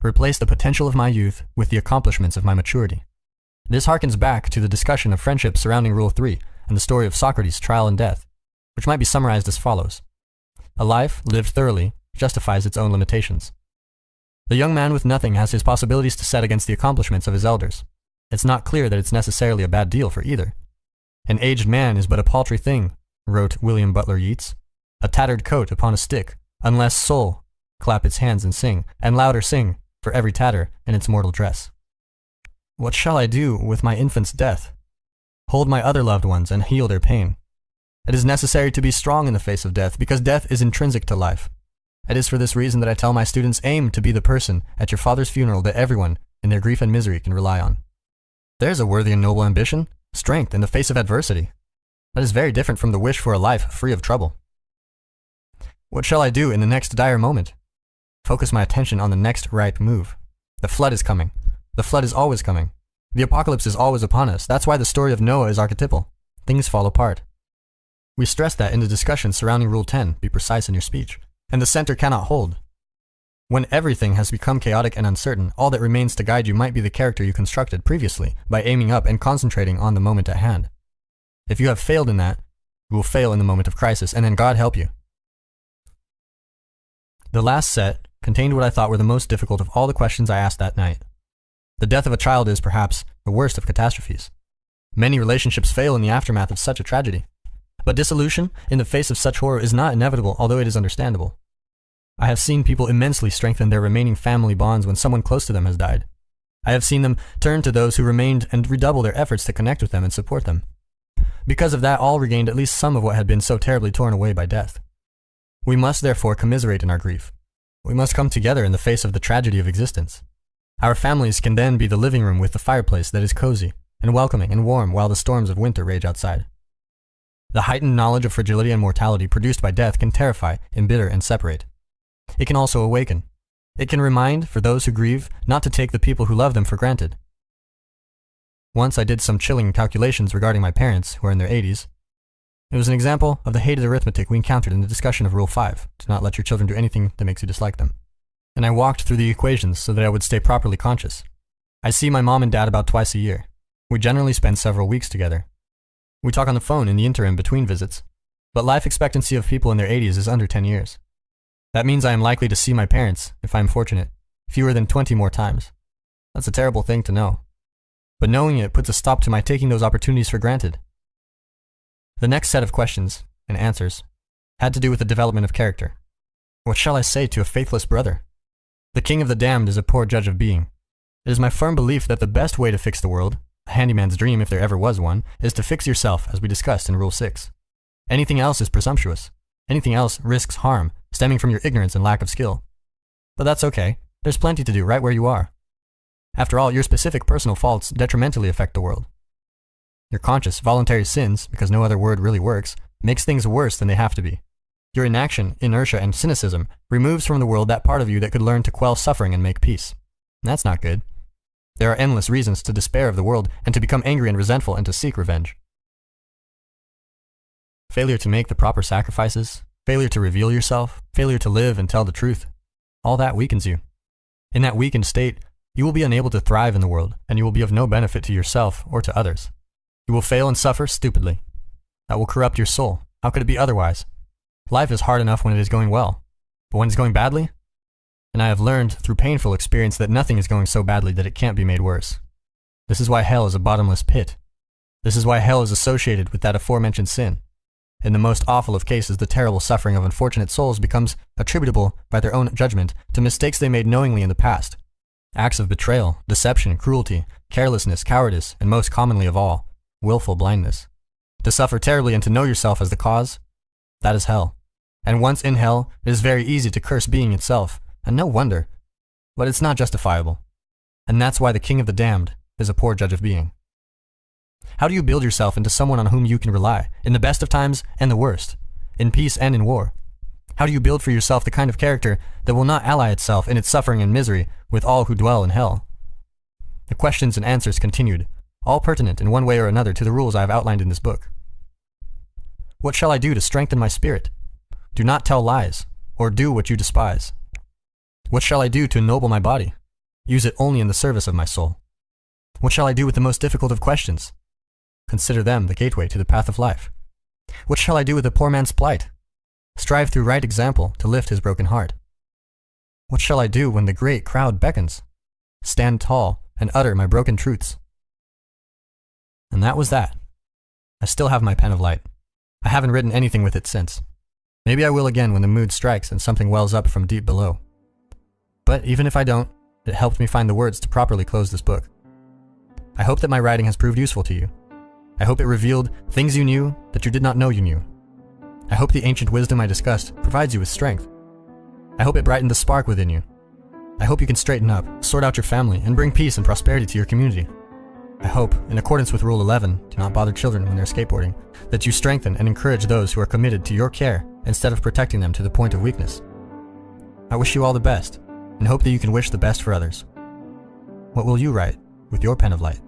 Replace the potential of my youth with the accomplishments of my maturity. This harkens back to the discussion of friendship surrounding Rule 3 and the story of Socrates' trial and death, which might be summarized as follows. A life lived thoroughly justifies its own limitations. The young man with nothing has his possibilities to set against the accomplishments of his elders. It's not clear that it's necessarily a bad deal for either. An aged man is but a paltry thing, wrote William Butler Yeats, a tattered coat upon a stick, unless soul clap its hands and sing, and louder sing, for every tatter in its mortal dress. What shall I do with my infant's death? Hold my other loved ones and heal their pain. It is necessary to be strong in the face of death, because death is intrinsic to life. It is for this reason that I tell my students, aim to be the person at your father's funeral that everyone, in their grief and misery, can rely on. There's a worthy and noble ambition, strength in the face of adversity. That is very different from the wish for a life free of trouble. What shall I do in the next dire moment? Focus my attention on the next ripe move. The flood is coming. The flood is always coming. The apocalypse is always upon us. That's why the story of Noah is archetypal. Things fall apart. We stress that in the discussion surrounding Rule 10, be precise in your speech, and the center cannot hold. When everything has become chaotic and uncertain, all that remains to guide you might be the character you constructed previously by aiming up and concentrating on the moment at hand. If you have failed in that, you will fail in the moment of crisis, and then God help you. The last set contained what I thought were the most difficult of all the questions I asked that night. The death of a child is, perhaps, the worst of catastrophes. Many relationships fail in the aftermath of such a tragedy. But dissolution, in the face of such horror, is not inevitable, although it is understandable. I have seen people immensely strengthen their remaining family bonds when someone close to them has died. I have seen them turn to those who remained and redouble their efforts to connect with them and support them. Because of that, all regained at least some of what had been so terribly torn away by death. We must therefore commiserate in our grief. We must come together in the face of the tragedy of existence. Our families can then be the living room with the fireplace that is cozy and welcoming and warm while the storms of winter rage outside. The heightened knowledge of fragility and mortality produced by death can terrify, embitter, and separate. It can also awaken. It can remind, for those who grieve, not to take the people who love them for granted. Once I did some chilling calculations regarding my parents, who are in their 80s. It was an example of the hated arithmetic we encountered in the discussion of Rule 5, to not let your children do anything that makes you dislike them. And I walked through the equations so that I would stay properly conscious. I see my mom and dad about twice a year. We generally spend several weeks together. We talk on the phone in the interim between visits, but life expectancy of people in their 80s is under 10 years. That means I am likely to see my parents, if I am fortunate, fewer than 20 more times. That's a terrible thing to know. But knowing it puts a stop to my taking those opportunities for granted. The next set of questions and answers had to do with the development of character. What shall I say to a faithless brother? The king of the damned is a poor judge of being. It is my firm belief that the best way to fix the world, a handyman's dream if there ever was one, is to fix yourself, as we discussed in Rule 6. Anything else is presumptuous. Anything else risks harm, stemming from your ignorance and lack of skill. But that's okay. There's plenty to do right where you are. After all, your specific personal faults detrimentally affect the world. Your conscious, voluntary sins, because no other word really works, makes things worse than they have to be. Your inaction, inertia, and cynicism removes from the world that part of you that could learn to quell suffering and make peace. That's not good. There are endless reasons to despair of the world and to become angry and resentful and to seek revenge. Failure to make the proper sacrifices, failure to reveal yourself, failure to live and tell the truth, all that weakens you. In that weakened state, you will be unable to thrive in the world, and you will be of no benefit to yourself or to others. You will fail and suffer stupidly. That will corrupt your soul. How could it be otherwise? Life is hard enough when it is going well, but when it's going badly? And I have learned through painful experience that nothing is going so badly that it can't be made worse. This is why hell is a bottomless pit. This is why hell is associated with that aforementioned sin. In the most awful of cases, the terrible suffering of unfortunate souls becomes attributable by their own judgment to mistakes they made knowingly in the past. Acts of betrayal, deception, cruelty, carelessness, cowardice, and most commonly of all, willful blindness. To suffer terribly and to know yourself as the cause, that is hell. And once in hell, it is very easy to curse being itself, and no wonder. But it's not justifiable. And that's why the king of the damned is a poor judge of being. How do you build yourself into someone on whom you can rely, in the best of times and the worst, in peace and in war? How do you build for yourself the kind of character that will not ally itself in its suffering and misery with all who dwell in hell? The questions and answers continued, all pertinent in one way or another to the rules I have outlined in this book. What shall I do to strengthen my spirit? Do not tell lies, or do what you despise. What shall I do to ennoble my body? Use it only in the service of my soul. What shall I do with the most difficult of questions? Consider them the gateway to the path of life. What shall I do with the poor man's plight? Strive through right example to lift his broken heart. What shall I do when the great crowd beckons? Stand tall and utter my broken truths. And that was that. I still have my pen of light. I haven't written anything with it since. Maybe I will again when the mood strikes and something wells up from deep below. But even if I don't, it helped me find the words to properly close this book. I hope that my writing has proved useful to you. I hope it revealed things you knew that you did not know you knew. I hope the ancient wisdom I discussed provides you with strength. I hope it brightened the spark within you. I hope you can straighten up, sort out your family, and bring peace and prosperity to your community. I hope, in accordance with Rule 11, do not bother children when they're skateboarding, that you strengthen and encourage those who are committed to your care instead of protecting them to the point of weakness. I wish you all the best, and hope that you can wish the best for others. What will you write with your pen of light?